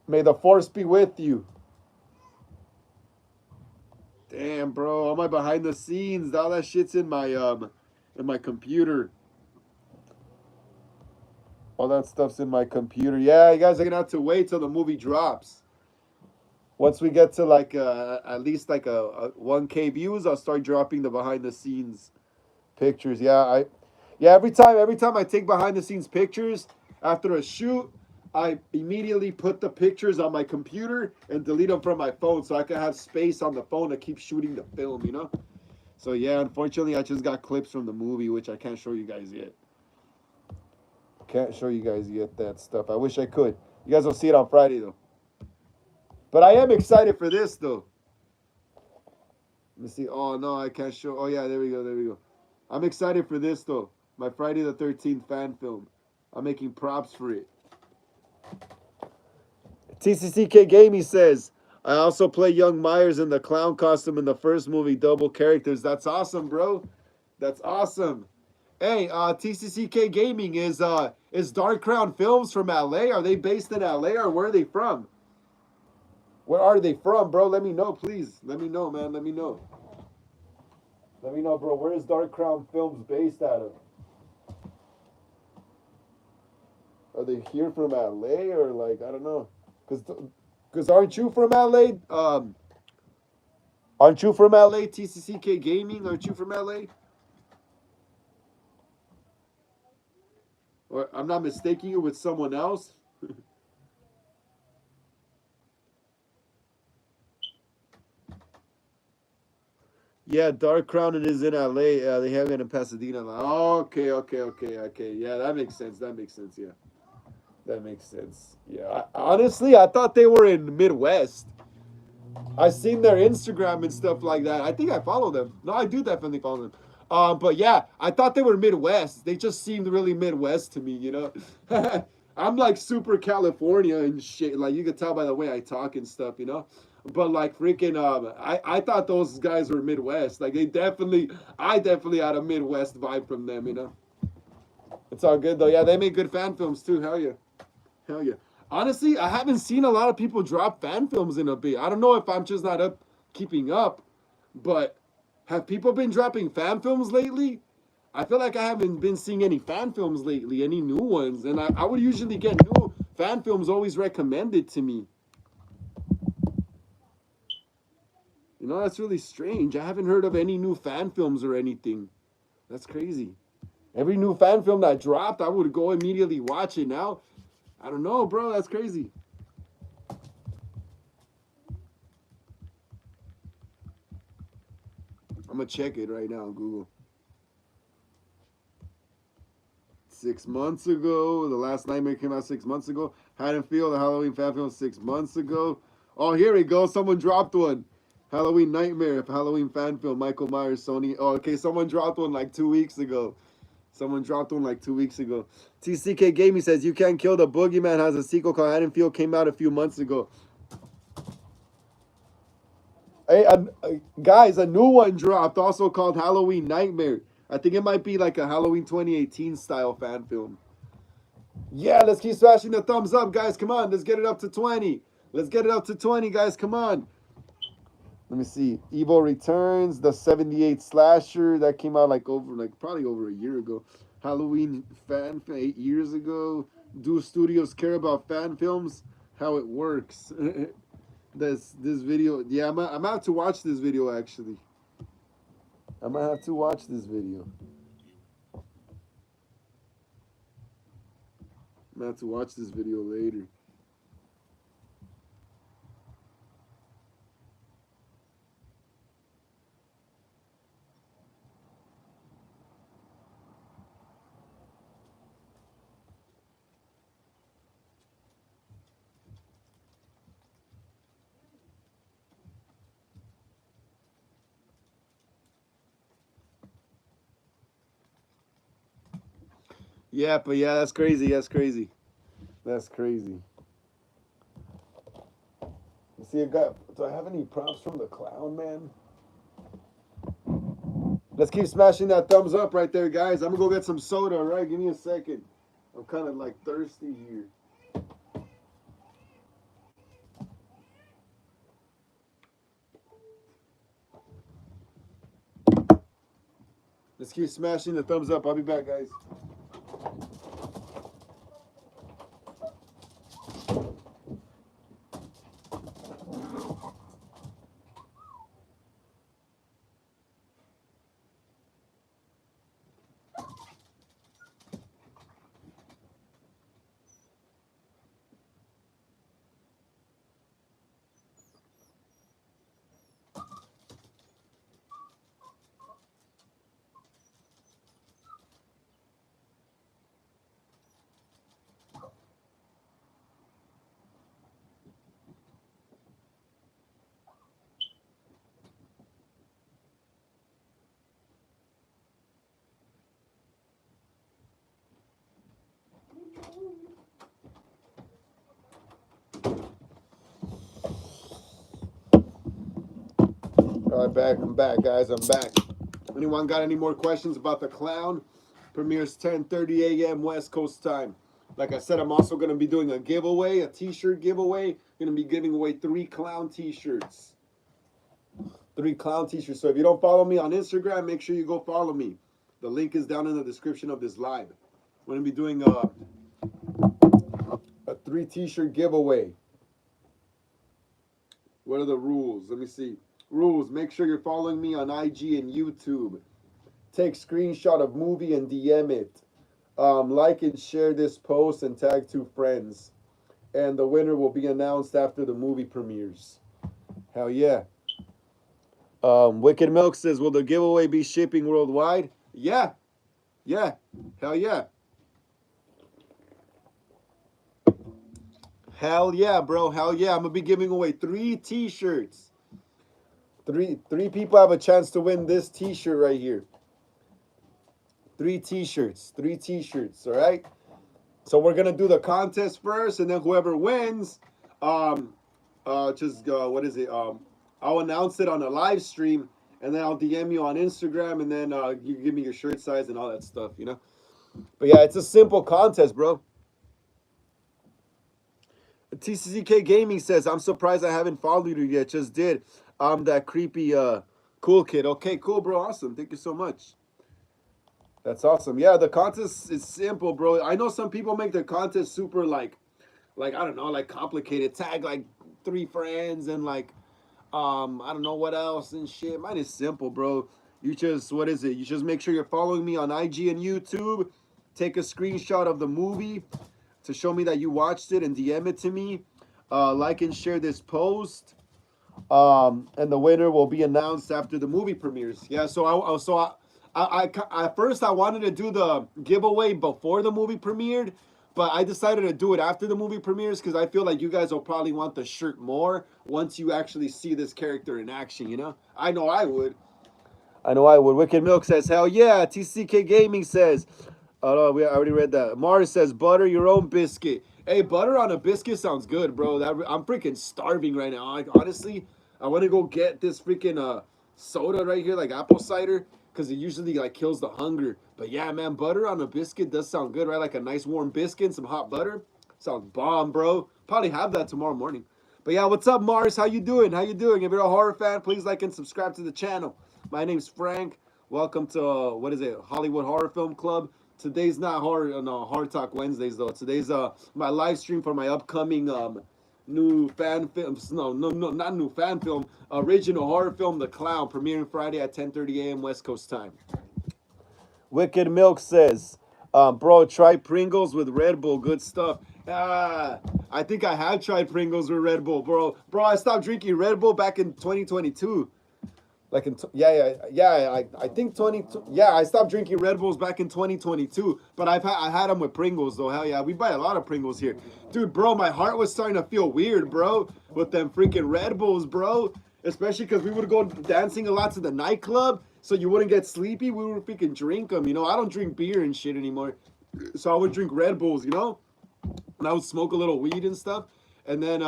[SPEAKER 1] May the force be with you. Damn, bro. All my behind the scenes, all that shit's in my computer. All that stuff's in my computer. Yeah, you guys are gonna have to wait till the movie drops. Once we get to like at least like a 1K views, I'll start dropping the behind the scenes pictures. Yeah, every time I take behind the scenes pictures after a shoot, I immediately put the pictures on my computer and delete them from my phone so I can have space on the phone to keep shooting the film, you know? So yeah, unfortunately I just got clips from the movie which I can't show you guys yet. Can't show you guys yet that stuff. I wish I could. You guys will see it on Friday though. But I am excited for this though. Let me see. Oh no, I can't show. Oh yeah, there we go. There we go. I'm excited for this though. My Friday the 13th fan film. I'm making props for it. TCCK Gaming says, I also play young Myers in the clown costume in the first movie, double characters. That's awesome, bro. That's awesome. Hey, TCCK Gaming is Dark Crown Films from LA? Are they based in LA or where are they from? Where are they from, bro? Let me know, please. Let me know, man. Let me know. Let me know, bro. Where is Dark Crown Films based out of? Are they here from LA or like I don't know? Cause aren't you from LA? Aren't you from LA? TCCK Gaming? Aren't you from LA? Or I'm not mistaking you with someone else. Yeah, Dark Crown it is in LA. They have it in Pasadena. Okay. Yeah, that makes sense. That makes sense. Yeah, that makes sense. Yeah, honestly, I thought they were in the Midwest. I seen their Instagram and stuff like that. I think I follow them. No, I do definitely follow them. But yeah, I thought they were Midwest. They just seemed really Midwest to me, you know. I'm like super California and shit. Like you could tell by the way I talk and stuff, you know. But like freaking, I thought those guys were Midwest. Like I definitely had a Midwest vibe from them, you know. It's all good though. Yeah, they make good fan films too. Hell yeah, hell yeah. Honestly, I haven't seen a lot of people drop fan films in a bit. I don't know if I'm just not up keeping up, but have people been dropping fan films lately? I feel like I haven't been seeing any fan films lately, any new ones. And I would usually get new fan films always recommended to me. You know, that's really strange. I haven't heard of any new fan films or anything. That's crazy. Every new fan film that dropped, I would go immediately watch it now. I don't know, bro. That's crazy. I'm going to check it right now on Google. 6 months ago. The Last Nightmare came out 6 months ago. Haddonfield, the Halloween fan film 6 months ago. Oh, here we go. Someone dropped one. Halloween Nightmare, Halloween fan film, Michael Myers, Sony. Oh, okay, someone dropped one like 2 weeks ago. Someone dropped one like 2 weeks ago. TCK Gaming says, You Can't Kill the Boogeyman has a sequel called Haddonfield, came out a few months ago. Hey, guys, a new one dropped, also called Halloween Nightmare. I think it might be like a Halloween 2018 style fan film. Yeah, let's keep smashing the thumbs up, guys. Come on, let's get it up to 20. Let's get it up to 20, guys. Come on. Let me see. Evil Returns, the 78 slasher that came out probably over a year ago. Halloween fan 8 years ago. Do studios care about fan films? How it works. This video. Yeah, I'm gonna have to watch this video actually. I'm gonna have to watch this video. I'm gonna have to watch this video later. Yeah, but yeah, that's crazy. That's crazy. That's crazy. See, do I have any props from the clown, man? Let's keep smashing that thumbs up right there, guys. I'm gonna go get some soda, all right? Give me a second. I'm kind of like thirsty here. Let's keep smashing the thumbs up. I'll be back, guys. All right, I'm back, guys. I'm back. Anyone got any more questions about the clown? Premieres 10:30 a.m. West Coast time. Like I said, I'm also going to be doing a giveaway, a T-shirt giveaway. Going to be giving away 3 clown T-shirts. 3 clown T-shirts. So if you don't follow me on Instagram, make sure you go follow me. The link is down in the description of this live. We're going to be doing a 3 T-shirt giveaway. What are the rules? Let me see. Rules. Make sure you're following me on IG and YouTube. Take screenshot of movie and DM it. Like and share this post and tag 2 friends. And the winner will be announced after the movie premieres. Hell yeah. Wicked Milk says, will the giveaway be shipping worldwide? Yeah. Yeah. Hell yeah. Hell yeah, bro. Hell yeah. I'm going to be giving away 3 T-shirts. Three people have a chance to win this T-shirt right here. 3 T-shirts. 3 T-shirts, all right? So we're going to do the contest first, and then whoever wins, what is it? I'll announce it on a live stream, and then I'll DM you on Instagram, and then you give me your shirt size and all that stuff, you know? But yeah, it's a simple contest, bro. TCK Gaming says, I'm surprised I haven't followed you yet. Just did. I'm that creepy cool kid. Okay, cool, bro. Awesome. Thank you so much. That's awesome. Yeah, the contest is simple, bro. I know some people make the contest super I don't know, like complicated. Tag like 3 friends and I don't know what else and shit. Mine is simple, bro. You just what is it? You just make sure you're following me on IG and YouTube. Take a screenshot of the movie to show me that you watched it and DM it to me. Like and share this post. And the winner will be announced after the movie premieres. Yeah, I at first I wanted to do the giveaway before the movie premiered, but I decided to do it after the movie premieres because I feel like you guys will probably want the shirt more once you actually see this character in action, you know? I know I would. I know I would. Wicked Milk says, hell yeah. TCK Gaming says, oh no, I already read that. Mars says, butter your own biscuit. Hey, butter on a biscuit sounds good, bro. I'm freaking starving right now. Like, honestly, I want to go get this freaking soda right here, like apple cider, because it usually like kills the hunger. But yeah, man, butter on a biscuit does sound good, right? Like a nice warm biscuit and some hot butter. Sounds bomb, bro. Probably have that tomorrow morning. But yeah, what's up, Mars? How you doing? How you doing? If you're a horror fan, please like and subscribe to the channel. My name's Frank. Welcome to what is it? Hollywood Horror Film Club. Today's not horror, no, Hard Talk Wednesdays though. Today's my live stream for my upcoming new fan film. No, not new fan film. Original horror film, The Clown, premiering Friday at 10:30 a.m. West Coast time. Wicked Milk says, bro, try Pringles with Red Bull. Good stuff. I think I have tried Pringles with Red Bull, bro. Bro, I stopped drinking Red Bull back in 2022. Like I think 22. Yeah, I stopped drinking Red Bulls back in 2022. But I had them with Pringles though. Hell yeah, we buy a lot of Pringles here, dude. Bro, my heart was starting to feel weird, bro, with them freaking Red Bulls, bro. Especially because we would go dancing a lot to the nightclub, so you wouldn't get sleepy. We would freaking drink them, you know. I don't drink beer and shit anymore, so I would drink Red Bulls, you know. And I would smoke a little weed and stuff, and then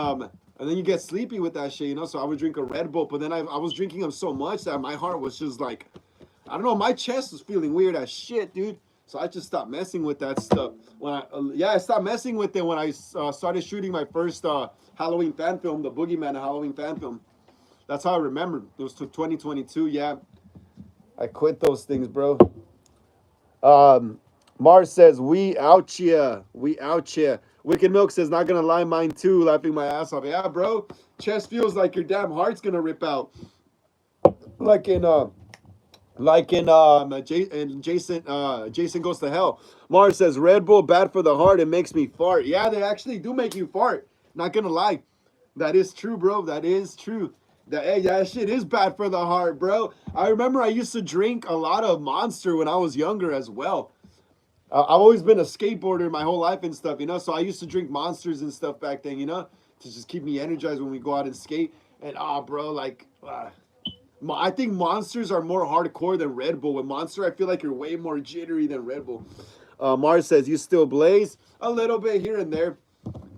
[SPEAKER 1] you get sleepy with that shit, you know. So I would drink a Red Bull, but then I was drinking them so much that my heart was just like, I don't know, my chest was feeling weird as shit, dude. So I just stopped messing with that stuff. I stopped messing with it when I started shooting my first Halloween fan film, the Boogeyman Halloween fan film. That's how I remember. It was to 2022. Yeah, I quit those things, bro. Mars says, we out here. We out here. Wicked Milk says, not gonna lie, mine too, laughing my ass off. Yeah, bro. Chest feels like your damn heart's gonna rip out. Like in Jason Goes to Hell. Mars says, Red Bull bad for the heart, it makes me fart. Yeah, they actually do make you fart. Not gonna lie. That is true, bro. That is true. That shit is bad for the heart, bro. I remember I used to drink a lot of Monster when I was younger as well. I've always been a skateboarder my whole life and stuff, you know. So I used to drink Monsters and stuff back then, you know, to just keep me energized when we go out and skate. And bro, like, I think Monsters are more hardcore than Red Bull. With Monster, I feel like you're way more jittery than Red Bull. Mars says, you still blaze? A little bit here and there.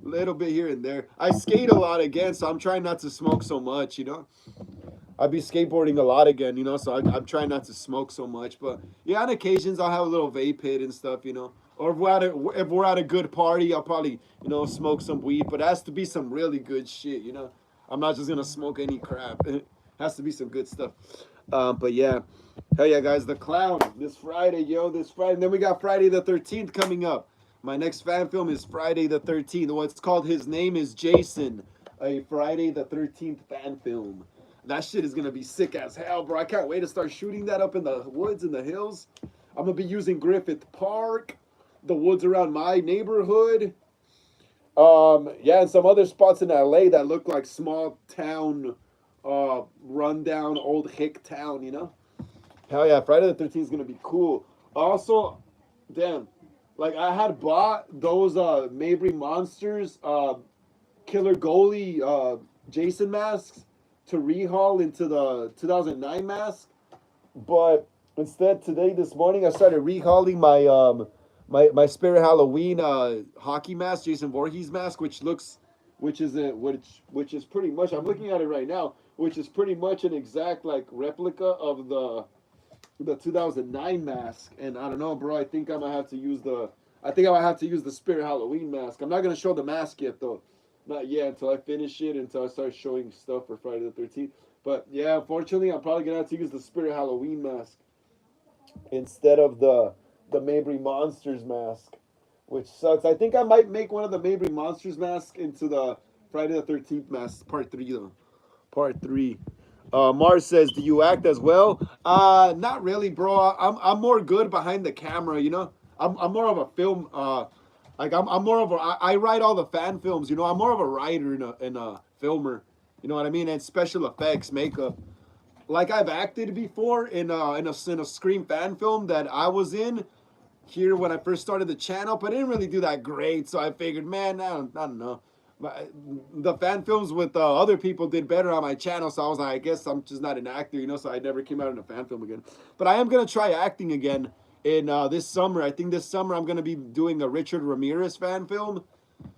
[SPEAKER 1] Little bit here and there. I skate a lot again, so I'm trying not to smoke so much, you know. I'll be skateboarding a lot again, you know, so I'm trying not to smoke so much. But yeah, on occasions I'll have a little vape hit and stuff, you know. Or if we're at a good party, I'll probably, you know, smoke some weed. But it has to be some really good shit, you know. I'm not just gonna smoke any crap. It has to be some good stuff. But yeah, hell yeah, guys, The Clown this Friday, yo, this Friday. And then we got Friday the 13th coming up. My next fan film is Friday the 13th. What's called His Name is Jason, a Friday the 13th fan film. That shit is gonna be sick as hell, bro. I can't wait to start shooting that up in the woods in the hills. I'm gonna be using Griffith Park, the woods around my neighborhood. Yeah, and some other spots in LA that look like small town, rundown old hick town, you know? Hell yeah, Friday the 13th is gonna be cool. Also, damn, like I had bought those Mabry Monsters Killer Goalie Jason masks to rehaul into the 2009 mask, but instead this morning I started rehauling my Spirit Halloween hockey mask, Jason Voorhees mask, which is pretty much, I'm looking at it right now, which is pretty much an exact like replica of the 2009 mask. And I don't know, bro. I think I might have to use the Spirit Halloween mask. I'm not gonna show the mask yet, though. Not yet, until I finish it, until I start showing stuff for Friday the 13th. But yeah, unfortunately, I'm probably gonna have to use the Spirit Halloween mask instead of the Mabry Monsters mask, which sucks. I think I might make one of the Mabry Monsters mask into the Friday the 13th mask, part 3, though. Part 3. Mars says, "Do you act as well?" Not really, bro. I'm more good behind the camera, you know. I'm more of a film. Like I'm more of a. I write all the fan films, you know. I'm more of a writer and a filmer, you know what I mean, and special effects, makeup. Like I've acted before in a Scream fan film that I was in here when I first started the channel, but I didn't really do that great. So I figured, man, I don't know. The fan films with other people did better on my channel, so I was like, I guess I'm just not an actor, you know, so I never came out in a fan film again. But I am going to try acting again in this summer. I think this summer I'm going to be doing a Richard Ramirez fan film,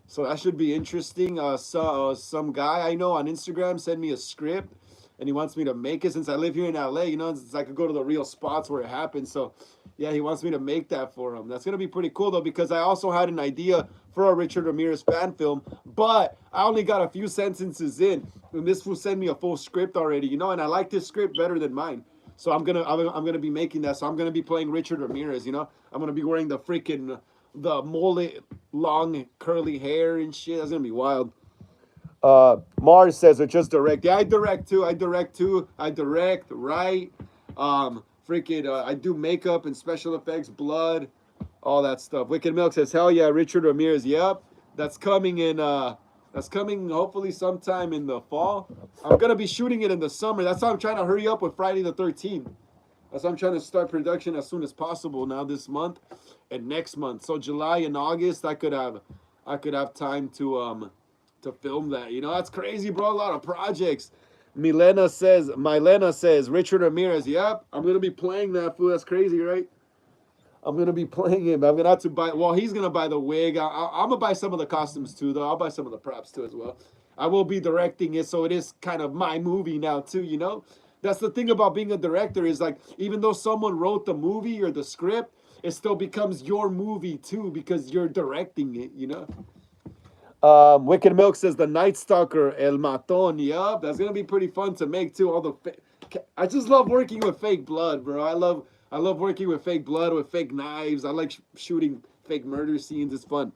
[SPEAKER 1] so that should be interesting. Some guy I know on Instagram sent me a script, and he wants me to make it since I live here in LA, you know, it's I could go to the real spots where it happened, so Yeah, he wants me to make that for him. That's gonna be pretty cool though, because I also had an idea for a Richard Ramirez fan film, but I only got a few sentences in, and this will send me a full script already, you know. And I like this script better than mine, so I'm gonna be making that. So I'm gonna be playing Richard Ramirez, you know. I'm gonna be wearing the mullet, long curly hair and shit. That's gonna be wild. Mars says, or just direct. Yeah, I direct too. I direct too. I direct, write, I do makeup and special effects, blood, all that stuff. Wicked Milk says, hell yeah, Richard Ramirez. Yep, that's coming in. That's coming hopefully sometime in the fall. I'm gonna be shooting it in the summer. That's why I'm trying to hurry up with Friday the 13th. That's why I'm trying to start production as soon as possible now this month and next month. So July and August, I could have time to film that. You know, that's crazy, bro. A lot of projects. Mylena says, Richard Ramirez. Yep, I'm gonna be playing that fool. That's crazy, right? I'm gonna be playing him. I'm gonna have to buy. Well, he's gonna buy the wig. I'm gonna buy some of the costumes too, though. I'll buy some of the props too as well. I will be directing it, so it is kind of my movie now too. You know, that's the thing about being a director is like even though someone wrote the movie or the script, it still becomes your movie too because you're directing it. You know. Wicked Milk says the Night Stalker, El Maton. Yup, that's gonna be pretty fun to make too. I just love working with fake blood, bro. I love working with fake blood, with fake knives. I like shooting fake murder scenes. It's fun.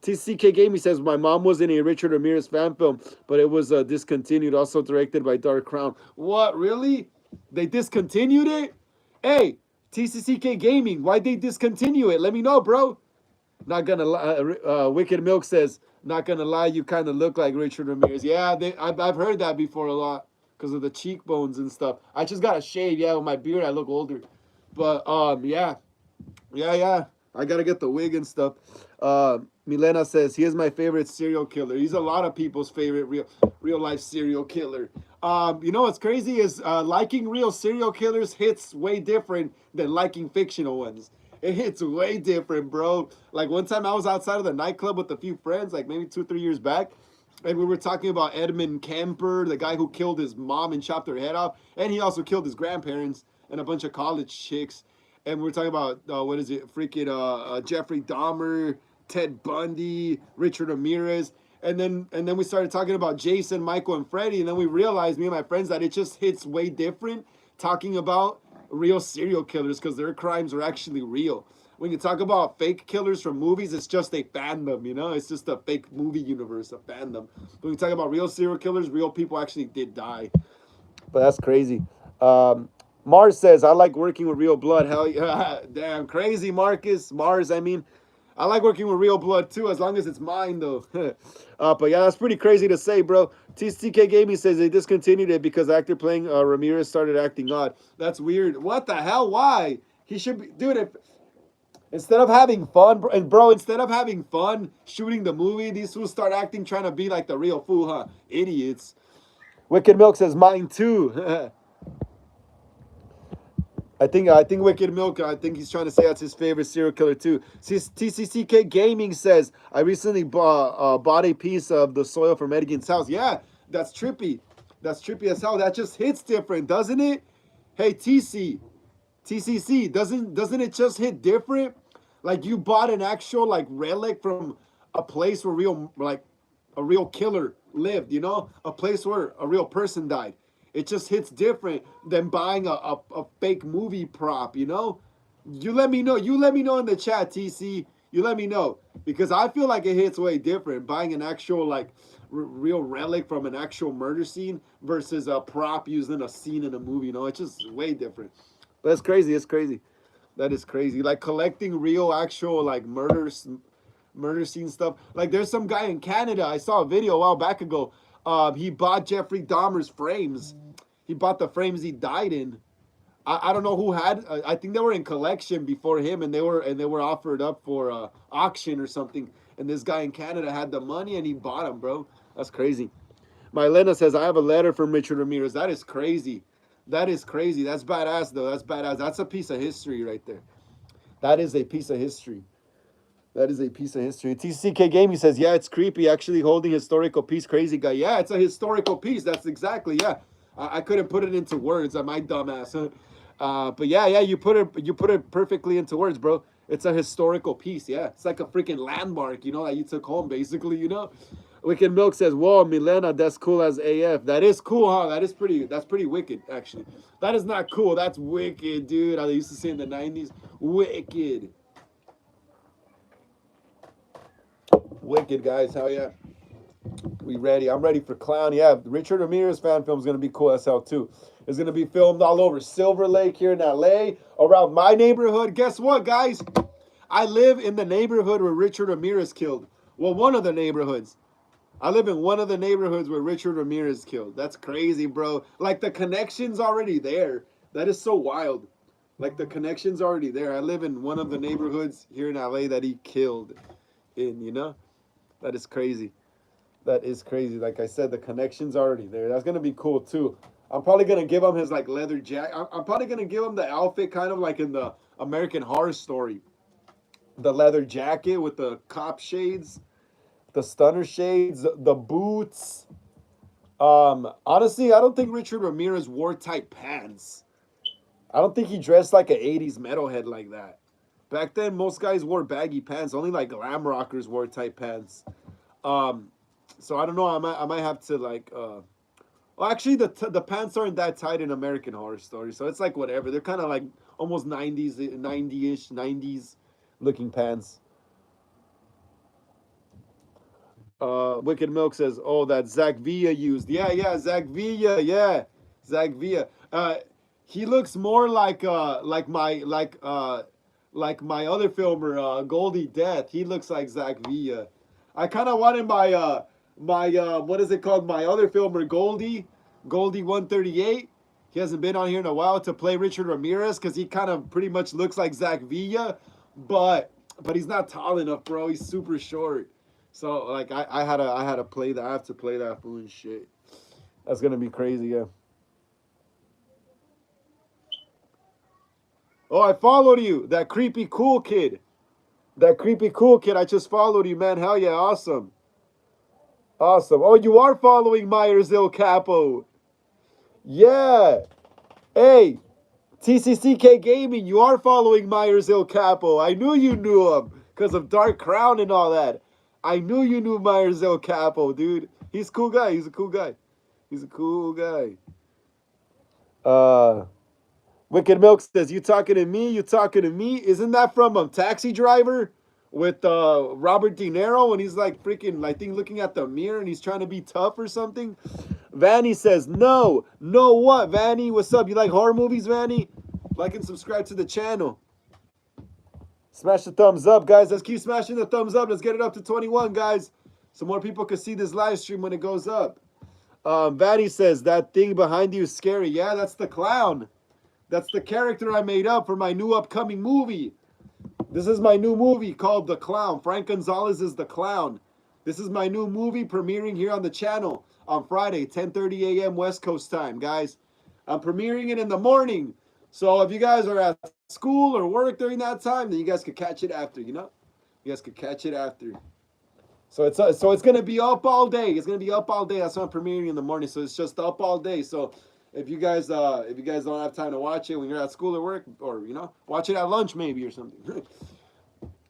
[SPEAKER 1] TCK Gaming says my mom was in a Richard Ramirez fan film, but it was discontinued. Also directed by Dark Crown. What, really? They discontinued it? Hey, TCK Gaming, why'd they discontinue it? Let me know, bro. Not gonna lie. Wicked Milk says, not gonna lie, you kind of look like Richard Ramirez. Yeah, I've heard that before a lot because of the cheekbones and stuff. I just got a shave. Yeah, with my beard, I look older. But yeah, yeah. I gotta get the wig and stuff. Milena says he is my favorite serial killer. He's a lot of people's favorite real life serial killer. You know what's crazy is liking real serial killers hits way different than liking fictional ones. It hits way different, bro. Like one time I was outside of the nightclub with a few friends, like maybe 2-3 years back, and we were talking about Edmund Kemper, the guy who killed his mom and chopped her head off, and he also killed his grandparents and a bunch of college chicks. And we were talking about what is it, freaking Jeffrey Dahmer, Ted Bundy, Richard Ramirez, and then we started talking about Jason, Michael, and Freddie, and then we realized, me and my friends, that it just hits way different talking about real serial killers because their crimes are actually real. When you talk about fake killers from movies, it's just a fandom, you know? It's just a fake movie universe, a fandom. But when you talk about real serial killers, real people actually did die. But that's crazy. Mars says, I like working with real blood. Hell yeah. Damn, crazy, Marcus. Mars, I mean, I like working with real blood too, as long as it's mine, though. But yeah, that's pretty crazy to say, bro. TCK Gaming says they discontinued it because actor playing Ramirez started acting odd. That's weird. What the hell? Why? He should be, dude. Instead of having fun, instead of having fun shooting the movie, these fools start acting trying to be like the real fool, huh? Idiots. Wicked Milk says mine too. I think Wicked Milk, I think he's trying to say that's his favorite serial killer too. TCCK Gaming says, I recently bought a piece of the soil from Edigan's house. Yeah, that's trippy. That's trippy as hell. That just hits different, doesn't it? Hey, TCC, doesn't it just hit different? Like you bought an actual like relic from a place where a real killer lived, you know? A place where a real person died. It just hits different than buying a fake movie prop, you know? You let me know. You let me know in the chat, TC. You let me know. Because I feel like it hits way different. Buying an actual, like, real relic from an actual murder scene versus a prop used in a scene in a movie, you know? It's just way different. But it's crazy. It's crazy. That is crazy. Like, collecting real, actual, like, murder scene stuff. Like, there's some guy in Canada. I saw a video a while back ago. He bought Jeffrey Dahmer's frames. He bought the frames he died in. I don't know who had. I think they were in collection before him, and they were offered up for auction or something. And this guy in Canada had the money, and he bought them, bro. That's crazy. Mylena says, I have a letter from Richard Ramirez. That is crazy. That is crazy. That's badass, though. That's badass. That's a piece of history right there. That is a piece of history. That is a piece of history. TCK Gaming says, yeah, it's creepy actually holding historical piece. Crazy guy. Yeah, it's a historical piece. That's exactly, yeah. I couldn't put it into words. My dumbass. But yeah, yeah, you put it perfectly into words, bro. It's a historical piece. Yeah, it's like a freaking landmark, that you took home, basically. Wicked Milk says, "Whoa, Milena, that's cool as AF. That is cool, huh? That's pretty wicked, actually. That is not cool. That's wicked, dude. I used to say in the '90s, wicked, wicked, guys. Hell yeah, we ready? I'm ready for clown. Yeah, the Richard Ramirez fan film is gonna be cool as hell too. It's gonna be filmed all over Silver Lake here in LA, around my neighborhood. Guess what, guys? I live in the neighborhood where Richard Ramirez killed. Well, one of the neighborhoods. I live in one of the neighborhoods where Richard Ramirez killed. That's crazy, bro. Like the connection's already there. That is so wild. Like the connection's already there. I live in one of the neighborhoods here in LA that he killed in. That is crazy. That is crazy. Like I said, the connection's already there. That's gonna be cool too. I'm probably gonna give him his like leather jacket. I'm probably gonna give him the outfit kind of like in the American Horror Story. The leather jacket with the cop shades, the stunner shades, the boots. Honestly, I don't think Richard Ramirez wore tight pants. I don't think he dressed like an '80s metalhead like that. Back then, most guys wore baggy pants. Only like glam rockers wore tight pants. Um, so I don't know. I might have to like. Well, actually, the pants aren't that tight in American Horror Story, so it's like whatever. They're kind of like almost '90s looking pants. Wicked Milk says, "Oh, that Zach Villa used. Yeah, yeah, Zach Villa. Yeah, Zach Villa. He looks more like my other filmer, Goldie Death. He looks like Zach Villa. I kind of wanted my what is it called? My other filmer, Goldie 138. He hasn't been on here in a while to play Richard Ramirez because he kind of pretty much looks like Zach Villa, but he's not tall enough, bro. He's super short." So like I had to play that. I have to play that fool and shit. That's gonna be crazy, yeah. Oh, I followed you. That creepy cool kid. That creepy cool kid. I just followed you, man. Hell yeah, awesome. Awesome. Oh, you are following Myers Il Capo. Yeah. Hey, TCCK Gaming, you are following Myers Il Capo. I knew you knew him because of Dark Crown and all that. I knew you knew Myers El Capo, dude. He's a cool guy. He's a cool guy. He's a cool guy. Uh, Wicked Milk says, "You talking to me? You talking to me? Isn't that from a Taxi Driver with Robert De Niro when he's like freaking, I think, looking at the mirror and he's trying to be tough or something?" Vanny says, "No, no what? Vanny, what's up? You like horror movies, Vanny? Like and subscribe to the channel. Smash the thumbs up, guys. Let's keep smashing the thumbs up. Let's get it up to 21, guys, so more people can see this live stream when it goes up." Vanny says, "That thing behind you is scary." Yeah, that's the clown. That's the character I made up for my new upcoming movie. This is my new movie called The Clown. Frank Gonzalez is the clown. This is my new movie premiering here on the channel on Friday, 10:30 a.m. West Coast time, guys. I'm premiering it in the morning. So if you guys are at school or work during that time, then you guys could catch it after. You guys could catch it after. So it's gonna be up all day. It's gonna be up all day. That's why I'm premiering in the morning. So it's just up all day. So if you guys don't have time to watch it when you're at school or work, or watch it at lunch maybe or something.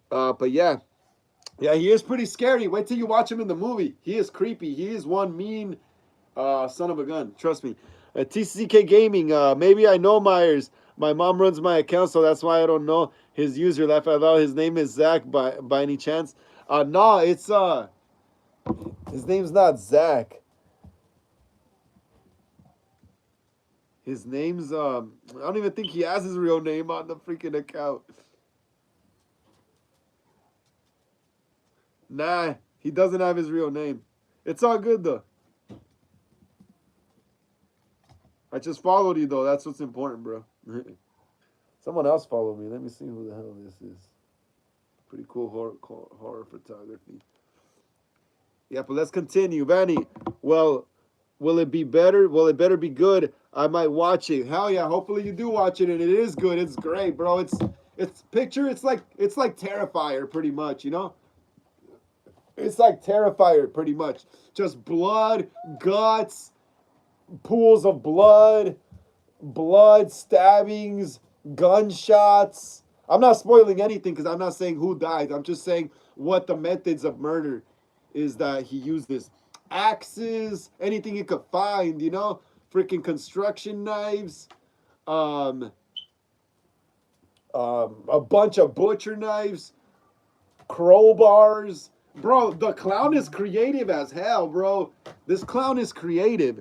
[SPEAKER 1] But yeah. Yeah, he is pretty scary. Wait till you watch him in the movie. He is creepy. He is one mean son of a gun. Trust me. TCK Gaming. Maybe I know Myers. My mom runs my account, so that's why I don't know his user. Laugh out loud. His name is Zach by any chance? No, it's his name's not Zach. His name's I don't even think he has his real name on the freaking account. Nah, he doesn't have his real name. It's all good though. I just followed you though. That's what's important, bro. Someone else followed me. Let me see who the hell this is. Pretty cool horror photography. Yeah, but let's continue, Vanny. Well, will it be better? Well, it better be good. I might watch it. Hell yeah! Hopefully you do watch it, and it is good. It's great, bro. It's picture. It's like Terrifier, pretty much. It's like Terrifier, pretty much. Just blood, guts, pools of blood, blood, stabbings, gunshots. I'm not spoiling anything because I'm not saying who died. I'm just saying what the methods of murder is that he used this. Axes, anything he could find, you know? Freaking construction knives, um, a bunch of butcher knives, crowbars. Bro, the clown is creative as hell, bro. This clown is creative.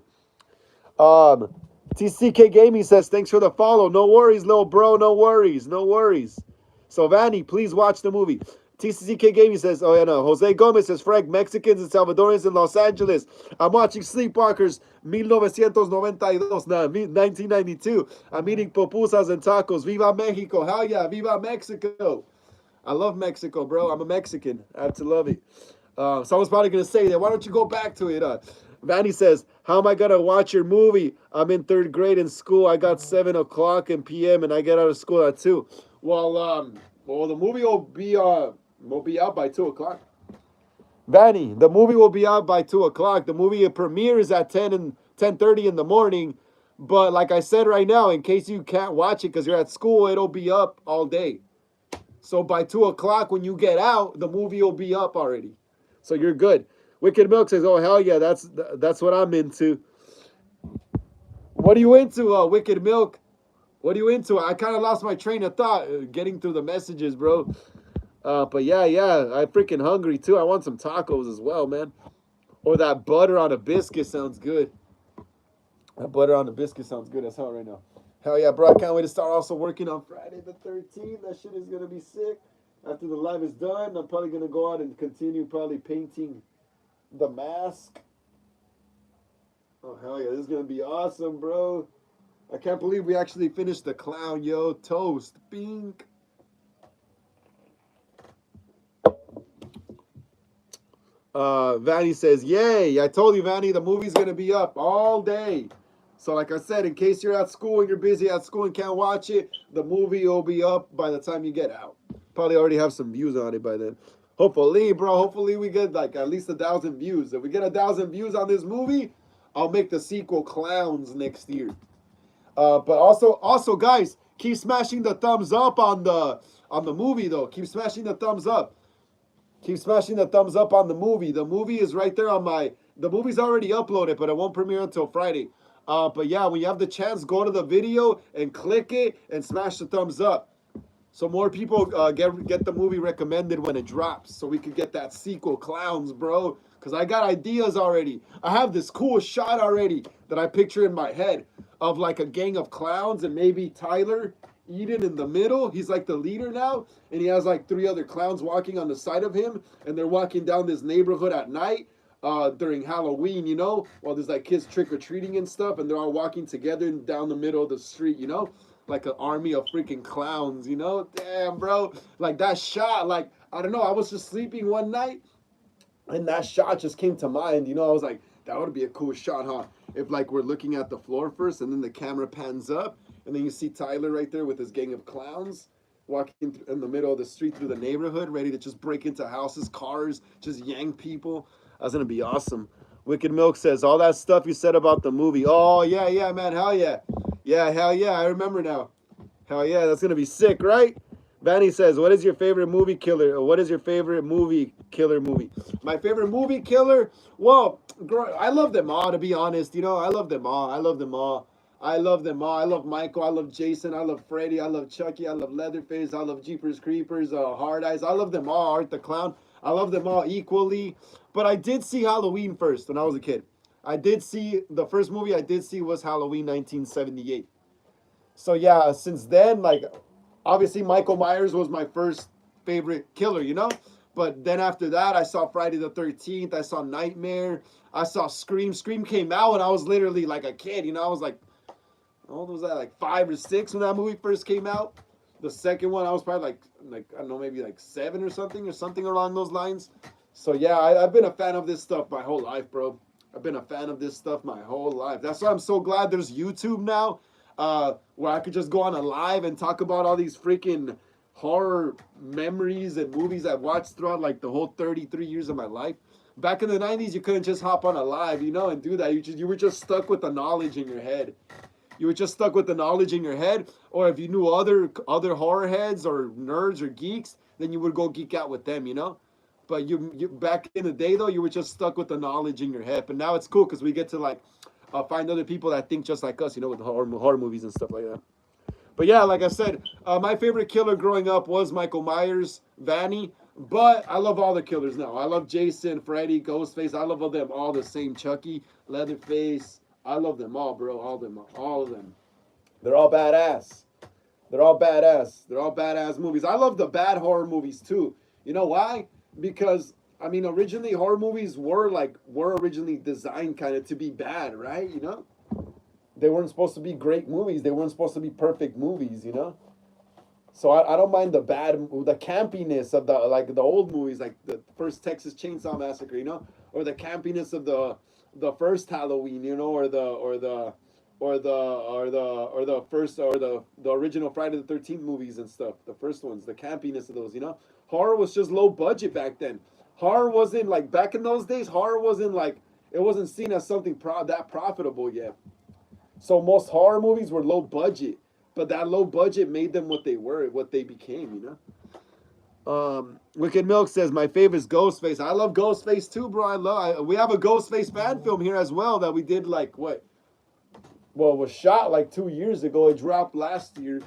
[SPEAKER 1] Um, TCK Gaming says, thanks for the follow. No worries, little bro. No worries. No worries. So, Vanny, please watch the movie. TCK Gaming says, oh, yeah, no. Jose Gomez says, Frank, Mexicans and Salvadorians in Los Angeles. I'm watching Sleepwalkers 1992. Nah, 1992. I'm eating pupusas and tacos. Viva Mexico. Hell yeah. Viva Mexico. I love Mexico, bro. I'm a Mexican. I have to love it. Someone's probably going to say that. Why don't you go back to it? Vanny says, how am I going to watch your movie? I'm in third grade in school. I got 7 o'clock in p.m. and I get out of school at 2. Well, the movie will be out by 2 o'clock. Vanny, the movie will be out by 2 o'clock. The movie premieres at 10:30 in the morning. But like I said right now, in case you can't watch it because you're at school, it'll be up all day. So by 2 o'clock when you get out, the movie will be up already. So you're good. Wicked Milk says, oh, hell yeah, that's what I'm into. What are you into, Wicked Milk? What are you into? I kind of lost my train of thought getting through the messages, bro. But yeah, I'm freaking hungry too. I want some tacos as well, man. Or that butter on a biscuit sounds good. That butter on a biscuit sounds good as hell right now. Hell yeah, bro. I can't wait to start also working on Friday the 13th. That shit is going to be sick. After the live is done, I'm probably going to go out and continue probably painting the mask. Oh, hell yeah. This is going to be awesome, bro. I can't believe we actually finished the clown, yo. Toast. Pink. Vanny says, yay. I told you, Vanny, the movie's going to be up all day. So like I said, in case you're at school and you're busy at school and can't watch it, the movie will be up by the time you get out. Probably already have some views on it by then. Hopefully, bro. Hopefully we get like at least 1,000 views. If we get 1,000 views on this movie, I'll make the sequel Clowns next year. But also, guys, keep smashing the thumbs up on the movie though. Keep smashing the thumbs up. Keep smashing the thumbs up on the movie. The movie is right there on my. The movie's already uploaded, but it won't premiere until Friday. But yeah, when you have the chance, go to the video and click it and smash the thumbs up. So more people get the movie recommended when it drops. So we could get that sequel, Clowns, bro. Because I got ideas already. I have this cool shot already that I picture in my head of like a gang of clowns and maybe Tyler Eden in the middle. He's like the leader now. And he has like 3 other clowns walking on the side of him. And they're walking down this neighborhood at night. During Halloween, you know, while there's like kids trick-or-treating and stuff, and they're all walking together down the middle of the street, you know, like an army of freaking clowns, you know. Damn, bro, like that shot, like I don't know, I was just sleeping one night and that shot just came to mind, you know. I was like, that would be a cool shot, huh? If like we're looking at the floor first and then the camera pans up and then you see Tyler right there with his gang of clowns walking in the middle of the street through the neighborhood, ready to just break into houses, cars, just yank people. That's gonna be awesome. Wicked Milk says, all that stuff you said about the movie. Oh, yeah, man. Hell yeah. Yeah, hell yeah. I remember now. Hell yeah. That's gonna be sick, right? Vanny says, what is your favorite movie killer? Or what is your favorite movie killer movie? My favorite movie killer? Well, I love them all, to be honest. You know, I love them all. I love them all. I love them all. I love Michael. I love Jason. I love Freddy. I love Chucky. I love Leatherface. I love Jeepers Creepers. Hard Eyes. I love them all. Art the Clown. I love them all equally. But I did see Halloween first when I was a kid. I did see, the first movie I did see was Halloween 1978. So yeah, since then, like, obviously Michael Myers was my first favorite killer, you know? But then after that, I saw Friday the 13th. I saw Nightmare. I saw Scream. Scream came out when I was literally like a kid, you know? I was like, how old was that? Like 5 or 6 when that movie first came out. The second one, I was probably like I don't know, maybe like 7 or something along those lines. So yeah, I've been a fan of this stuff my whole life, bro. I've been a fan of this stuff my whole life. That's why I'm so glad there's YouTube now, where I could just go on a live and talk about all these freaking horror memories and movies I've watched throughout like the whole 33 years of my life. Back in the 90s, you couldn't just hop on a live, you know, and do that. You were just stuck with the knowledge in your head. You were just stuck with the knowledge in your head. Or if you knew other horror heads or nerds or geeks, then you would go geek out with them, you know. But you back in the day though, you were just stuck with the knowledge in your head. But now it's cool because we get to like find other people that think just like us, you know, with horror movies and stuff like that. But yeah, like I said, my favorite killer growing up was Michael Myers, Vanny. But I love all the killers now. I love Jason, Freddy, Ghostface. I love them all the same. Chucky, Leatherface. I love them all, bro. All of them. They're all badass. They're all badass. They're all badass movies. I love the bad horror movies too. You know why? Because I mean, originally horror movies were originally designed kind of to be bad, right? You know, they weren't supposed to be great movies. They weren't supposed to be perfect movies. You know, so I don't mind the campiness of the old movies, like the first Texas Chainsaw Massacre. You know, or the campiness of the first Halloween. You know, or the first or the original Friday the 13th movies and stuff. The first ones, the campiness of those, you know. Horror was just low budget back then. Horror wasn't like back in those days. Horror wasn't like it wasn't seen as something that profitable yet. So most horror movies were low budget, but that low budget made them what they were, what they became, you know. Wicked Milk says my favorite is Ghostface. I love Ghostface too, bro. We have a Ghostface fan film here as well that we did like what? Well, it was shot like 2 years ago. It dropped last year.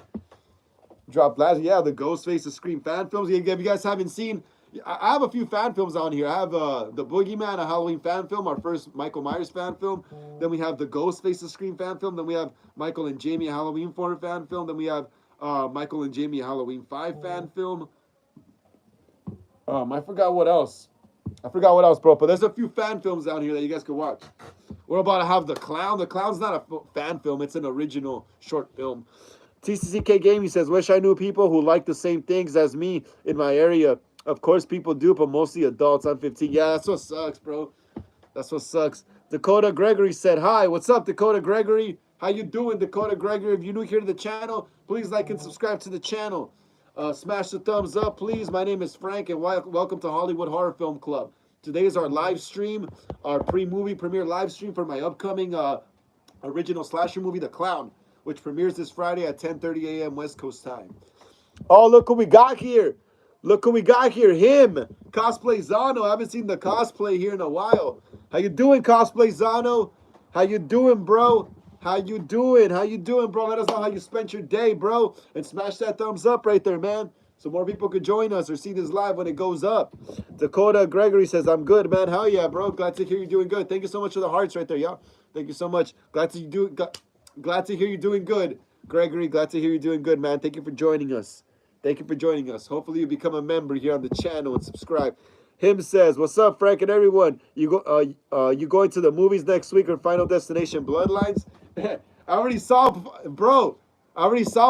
[SPEAKER 1] Yeah, the Ghostface the Scream fan films. If you guys haven't seen, I have a few fan films on here. I have the Boogeyman, a Halloween fan film, our first Michael Myers fan film. Then we have the Ghostface the Scream fan film. Then we have Michael and Jamie a Halloween 4 fan film. Then we have Michael and Jamie a Halloween 5 fan film. I forgot what else. Bro. But there's a few fan films down here that you guys can watch. We're about to have The Clown. The Clown's not a fan film. It's an original short film. TCCK Gaming says, wish I knew people who like the same things as me in my area. Of course, people do, but mostly adults. I'm 15. Yeah, that's what sucks, bro. That's what sucks. Dakota Gregory said, hi. What's up, Dakota Gregory? How you doing, Dakota Gregory? If you're new here to the channel, please like and subscribe to the channel. Smash the thumbs up, please. My name is Frank, and welcome to Hollywood Horror Film Club. Today is our live stream, our pre-movie premiere live stream for my upcoming original slasher movie, The Clown, which premieres this Friday at 10:30 a.m. West Coast time. Oh, look who we got here. Him, Cosplay Zano. I haven't seen the cosplay here in a while. How you doing, Cosplay Zano? How you doing, bro? How you doing, bro? Let us know how you spent your day, bro. And smash that thumbs up right there, man, so more people could join us or see this live when it goes up. Dakota Gregory says, I'm good, man. Hell yeah, bro. Glad to hear you're doing good. Thank you so much for the hearts right there, y'all. Thank you so much. Glad to hear you're doing good. Gregory, glad to hear you're doing good, man. Thank you for joining us. Hopefully you become a member here on the channel and subscribe. Him says, what's up, Frank and everyone? You going to the movies next week or Final Destination Bloodlines? I already saw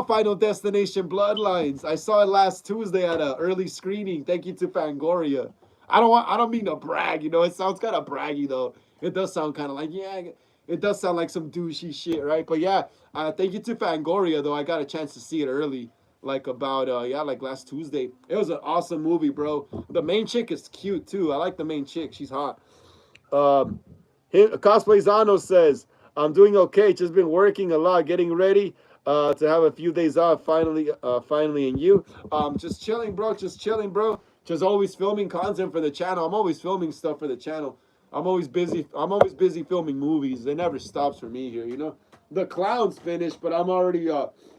[SPEAKER 1] Final Destination Bloodlines. I saw it last Tuesday at an early screening. Thank you to Fangoria. I don't mean to brag, you know. It sounds kind of braggy though. It does sound kind of like, yeah, it does sound like some douchey shit, right? But yeah, thank you to Fangoria though. I got a chance to see it early, like about like last Tuesday. It was an awesome movie, bro. The main chick is cute too. I like the main chick. She's hot. Cosplay Zano says, I'm doing okay. Just been working a lot, getting ready to have a few days off. Finally, and you? Just chilling, bro. Just always filming content for the channel. I'm always filming stuff for the channel. I'm always busy filming movies. It never stops for me here, you know. The Clown's finished, but I'm already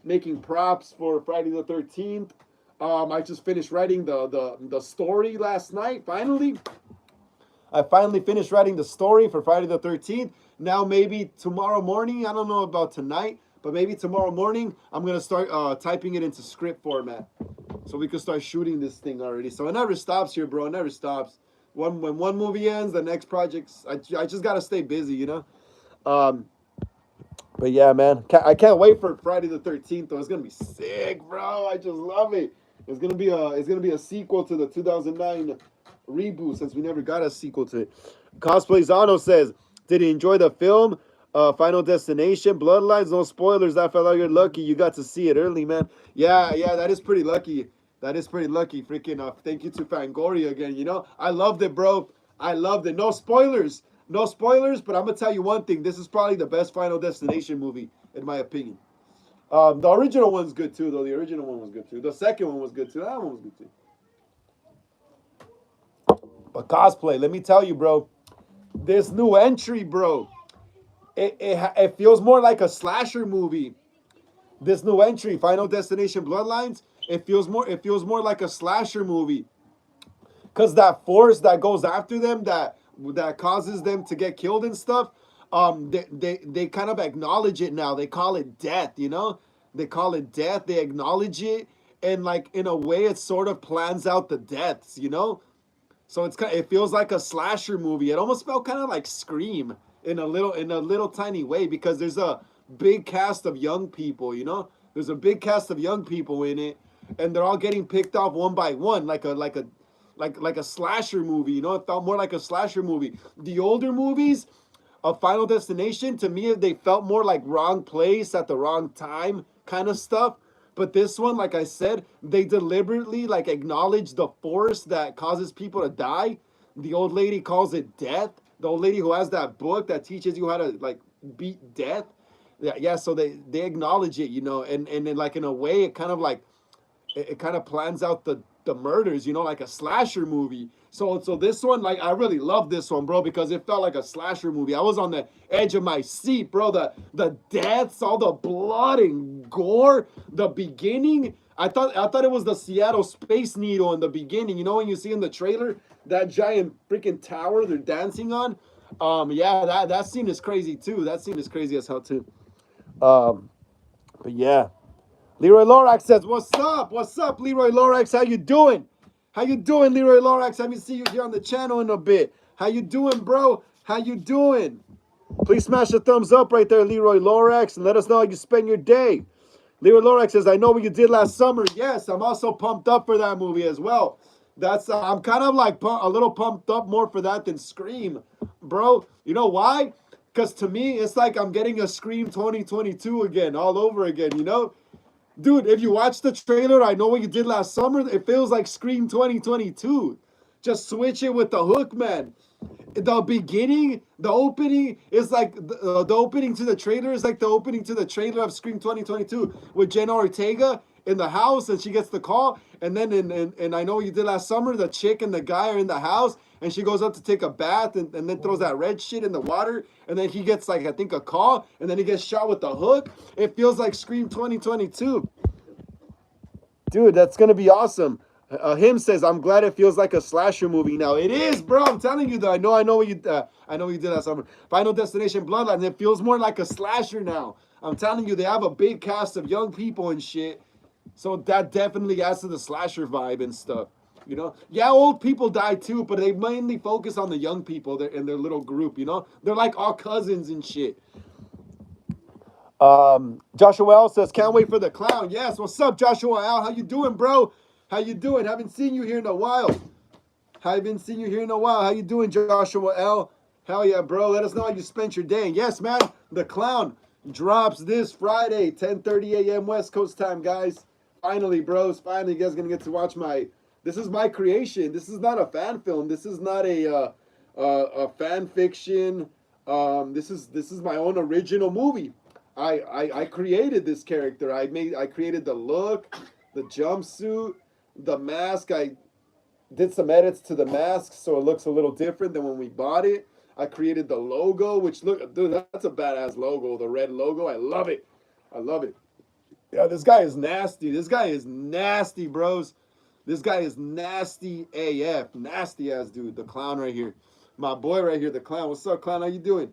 [SPEAKER 1] making props for Friday the 13th. I just finished writing the story last night. I finally finished writing the story for Friday the 13th. Now maybe tomorrow morning, I don't know about tonight, but maybe tomorrow morning, I'm going to start typing it into script format so we can start shooting this thing already. So it never stops here, bro. It never stops. When one movie ends, the next project's, I just got to stay busy, you know? But yeah, man, I can't wait for Friday the 13th, though. It's going to be sick, bro. I just love it. It's going to be a sequel to the 2009 reboot, since we never got a sequel to it. Cosplay Zano says, did you enjoy the film? Final Destination, Bloodlines, no spoilers. I felt like you're lucky you got to see it early, man. Yeah, that is pretty lucky. Freaking thank you to Fangoria again, you know? I loved it, bro. I loved it. No spoilers, but I'm gonna tell you one thing. This is probably the best Final Destination movie in my opinion. The original one's good too, though. The original one was good too. The second one was good too. That one was good too. But cosplay, let me tell you, bro. This new entry, bro. It feels more like a slasher movie. This new entry, Final Destination Bloodlines, it feels more like a slasher movie. Cause that force that goes after them, that causes them to get killed and stuff, they kind of acknowledge it now. They call it death, you know? They call it death, they acknowledge it, and like in a way it sort of plans out the deaths, you know? So it feels like a slasher movie. It almost felt kind of like Scream in a little tiny way, because there's a big cast of young people, you know? There's a big cast of young people in it, and they're all getting picked off one by one, like a slasher movie, you know? It felt more like a slasher movie. The older movies of Final Destination, to me, they felt more like wrong place at the wrong time kind of stuff. But this one, like I said, they deliberately like acknowledge the force that causes people to die. The old lady calls it death. The old lady who has that book that teaches you how to like beat death. Yeah, yeah. So they acknowledge it, you know, and then like in a way, it kind of like it kind of plans out the murders, you know, like a slasher movie. So this one, like I really love this one, bro, because it felt like a slasher movie. I was on the edge of my seat, bro. The deaths, all the blood and gore, the beginning. I thought it was the Seattle Space Needle in the beginning. You know, when you see in the trailer that giant freaking tower they're dancing on. Yeah, that scene is crazy too. That scene is crazy as hell too. Um, but yeah. Leroy Lorax says, "What's up? What's up, Leroy Lorax? How you doing? How you doing, Leroy Lorax? Haven't seen you here on the channel in a bit. How you doing, bro? How you doing? Please smash the thumbs up right there, Leroy Lorax, and let us know how you spend your day." Leroy Lorax says, "I know what you did last summer." Yes, I'm also pumped up for that movie as well. I'm kind of like a little pumped up more for that than Scream, bro. You know why? Because to me, it's like I'm getting a Scream 2022 again, all over again, you know? Dude, if you watch the trailer, I know what you did last summer. It feels like Scream 2022. Just switch it with the hook, man. The beginning, the opening is like the opening to the trailer is like the opening to the trailer of Scream 2022 with Jenna Ortega in the house, and she gets the call, and then in I know what you did last summer, the chick and the guy are in the house, and she goes up to take a bath, and then throws that red shit in the water, and then he gets like I think a call, and then he gets shot with the hook. It feels like Scream 2022. Dude, that's gonna be awesome. Him says, "I'm glad it feels like a slasher movie now." It is, bro. I'm telling you, though. I know what you did last summer. Final Destination Bloodlines. It feels more like a slasher now. I'm telling you, they have a big cast of young people and shit, so that definitely adds to the slasher vibe and stuff. You know, yeah, old people die too, but they mainly focus on the young people in their little group. You know, they're like all cousins and shit. Joshua L says, "Can't wait for the clown." Yes, what's up, Joshua L? How you doing, bro? How you doing? Haven't seen you here in a while. Haven't seen you here in a while. How you doing, Joshua L? Hell yeah, bro. Let us know how you spent your day. And yes, man, the clown drops this Friday, 10:30 a.m. West Coast time, guys. Finally, bros. Finally, you guys are gonna get to watch this is my creation. This is not a fan film. This is not a fan fiction. This is my own original movie. I created this character. I created the look, the jumpsuit, the mask. I did some edits to the mask so it looks a little different than when we bought it. I created the logo, which dude, that's a badass logo. The red logo, I love it. I love it. Yeah, this guy is nasty. This guy is nasty, bros. This guy is nasty AF. Nasty ass dude. The clown right here. My boy right here, the clown. What's up, clown? How you doing?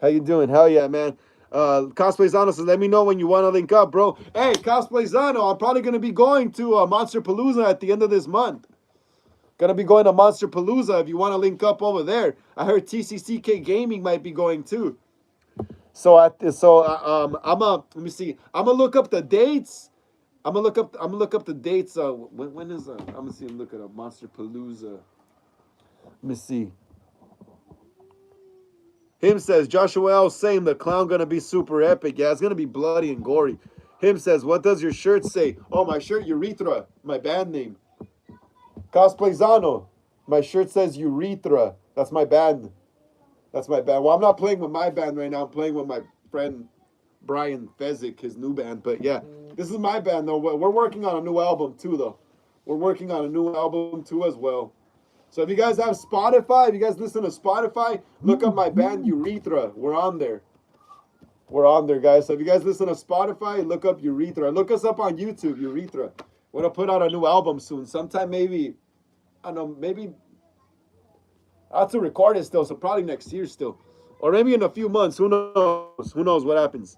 [SPEAKER 1] How you doing? Hell yeah, man. Cosplay Zano says, "Let me know when you want to link up, bro." Hey, Cosplay Zano, I'm probably going to be going to Monster Palooza at the end of this month. Gonna be going to Monster Palooza if you want to link up over there. I heard TCCK Gaming might be going too. Let me see. I'm gonna look up the dates. I'm gonna look up the dates. When is I'm gonna see and look at Monster Palooza. Let me see. Him says, Joshua L. Same, the clown gonna be super epic. Yeah, it's gonna be bloody and gory. Him says, "What does your shirt say?" Oh, my shirt, Urethra, my band name. Cosplay Zano, my shirt says Urethra. That's my band. That's my band. Well, I'm not playing with my band right now. I'm playing with my friend Brian Fezzik, his new band. But yeah, this is my band though. We're working on a new album too though. We're working on a new album too as well. So if you guys have Spotify, if you guys listen to Spotify, look up my band Urethra. We're on there. We're on there, guys. So if you guys listen to Spotify, look up Urethra. Look us up on YouTube, Urethra. We're gonna put out a new album soon. Sometime maybe, I don't know, maybe I have to record it still, so probably next year still. Or maybe in a few months. Who knows? Who knows what happens?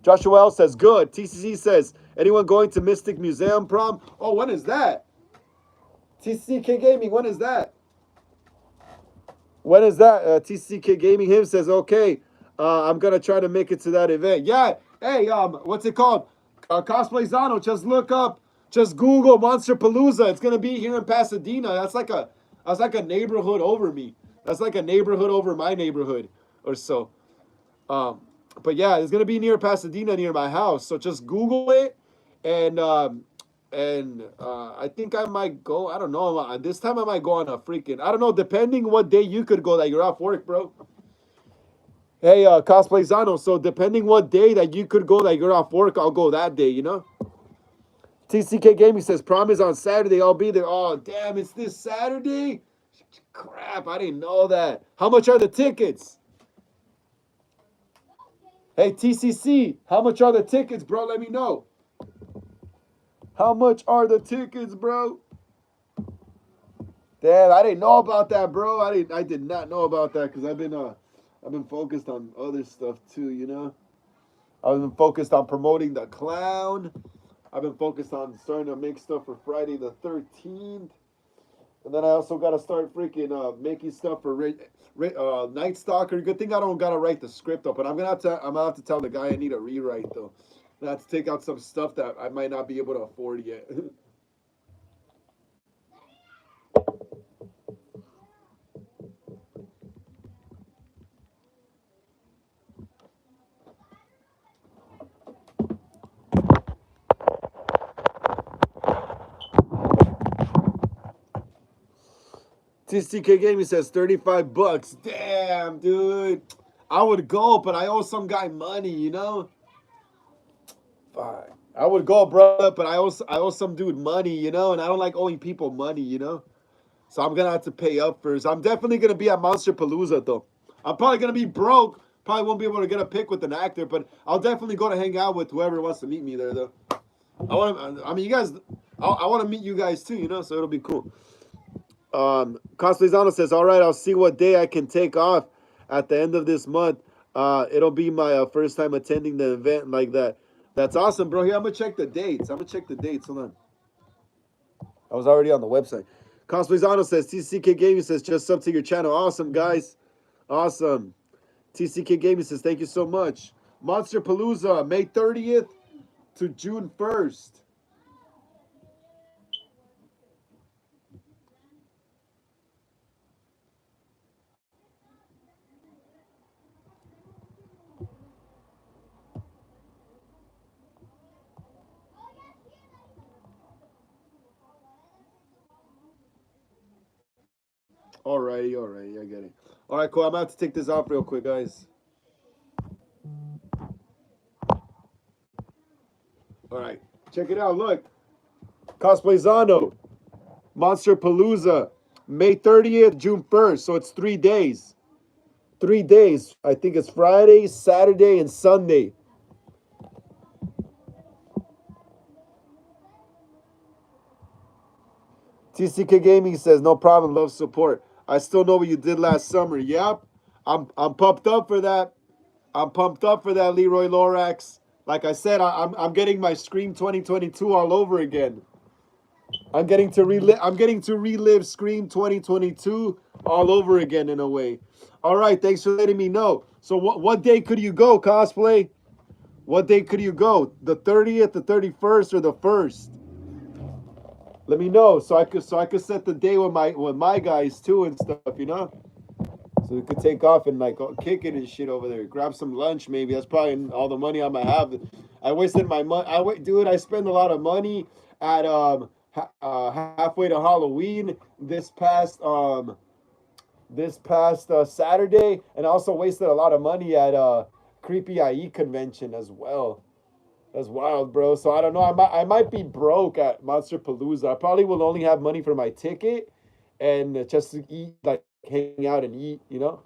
[SPEAKER 1] Joshua L says, good. TCC says, anyone going to Mystic Museum prom? Oh, when is that? TCK Gaming, when is that? When is that? TCK Gaming him says, okay, I'm gonna try to make it to that event. Yeah, hey, what's it called? Cosplay Zano, just Google Monster Palooza. It's gonna be here in Pasadena. That's like a neighborhood over me. That's like a neighborhood over my neighborhood or so. But yeah, it's gonna be near Pasadena, near my house. So just Google it, and I think I might go. I don't know. This time I might go on a freaking. I don't know. Depending what day you could go that you're off work, bro. Hey, Cosplay Zano. So depending what day that you could go that you're off work, I'll go that day. You know. TCK Gaming says prom is on Saturday. I'll be there. Oh damn! It's this Saturday. Crap! I didn't know that. How much are the tickets? Hey, TCC, how much are the tickets, bro? Let me know. How much are the tickets, bro? Damn, I didn't know about that, bro. I did not know about that because I've been focused on other stuff too, you know. I've been focused on promoting the clown. I've been focused on starting to make stuff for Friday the 13th. And then I also got to start freaking making stuff for Night Stalker. Good thing I don't got to write the script up, but I'm gonna have to tell the guy I need a rewrite though. I have to take out some stuff that I might not be able to afford yet. TCK Gaming says 35 bucks. Damn, dude. I would go, but I owe some guy money, you know? Fine. I would go, bro, but I owe some dude money, you know, and I don't like owing people money, you know. So I'm gonna have to pay up first. I'm definitely gonna be at Monster Palooza though. I'm probably gonna be broke. Probably won't be able to get a pic with an actor, but I'll definitely go to hang out with whoever wants to meet me there though. I mean, you guys. I want to meet you guys too, you know. So it'll be cool. Coslizano says, all right, I'll see what day I can take off at the end of this month. It'll be my first time attending the event like that. That's awesome, bro. Here, I'm going to check the dates. Hold on. I was already on the website. Coslizano says, TCK Gaming says, just sub to your channel. Awesome, guys. Awesome. TCK Gaming says, thank you so much. Monster Palooza, May 30th to June 1st. Alrighty, I get it. All right, cool. I'm about to take this off real quick, guys. All right, check it out. Look, Cosplay Zano, Monster Palooza, May 30th, June 1st. So it's 3 days. 3 days. I think it's Friday, Saturday, and Sunday. TCK Gaming says, no problem, love support. I still know what you did last summer. Yep. I'm pumped up for that. I'm pumped up for that, Leroy Lorax. Like I said, I'm getting my Scream 2022 all over again. I'm getting to relive Scream 2022 all over again in a way. All right, thanks for letting me know. So what day could you go, Cosplay? What day could you go? The 30th, the 31st, or the 1st? Let me know so I could set the day with my guys too and stuff, you know? So we could take off and like kick it and shit over there. Grab some lunch maybe. That's probably all the money I might have. I wasted my money. Dude, I spend a lot of money at halfway to Halloween this past Saturday, and I also wasted a lot of money at Creepy IE convention as well. That's wild, bro. So I don't know. I might be broke at Monster Palooza. I probably will only have money for my ticket and just to eat, like hang out and eat. You know.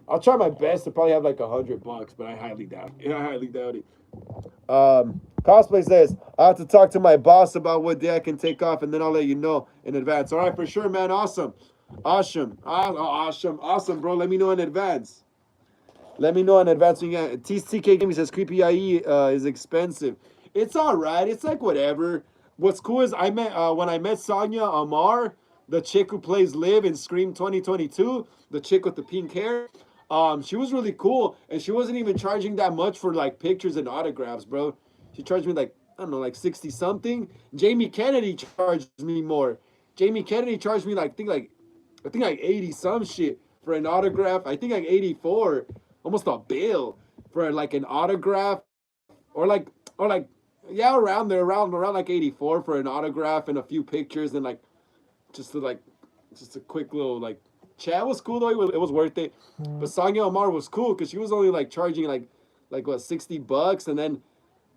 [SPEAKER 1] I'll try my best to probably have like $100, but I highly doubt it. I highly doubt it. Cosplay says I have to talk to my boss about what day I can take off, and then I'll let you know in advance. All right, for sure, man. Awesome, awesome, bro. Let me know in advance. Let me know in advance when you get TCK Gaming says Creepy IE is expensive. It's all right. It's like whatever. What's cool is I met when I met Sonia Amar, the chick who plays Liv in Scream 2022, the chick with the pink hair. She was really cool, and she wasn't even charging that much for like pictures and autographs, bro. She charged me like I don't know, like 60 something. Jamie Kennedy charged me more. Jamie Kennedy charged me like I think like 80 some shit for an autograph. I think like 84, almost a bill for like an autograph or like yeah, around there, around like 84 for an autograph and a few pictures and like just to like just a quick little like chat. Was cool though. It was worth it. But Sonia Omar was cool because she was only like charging like what $60, and then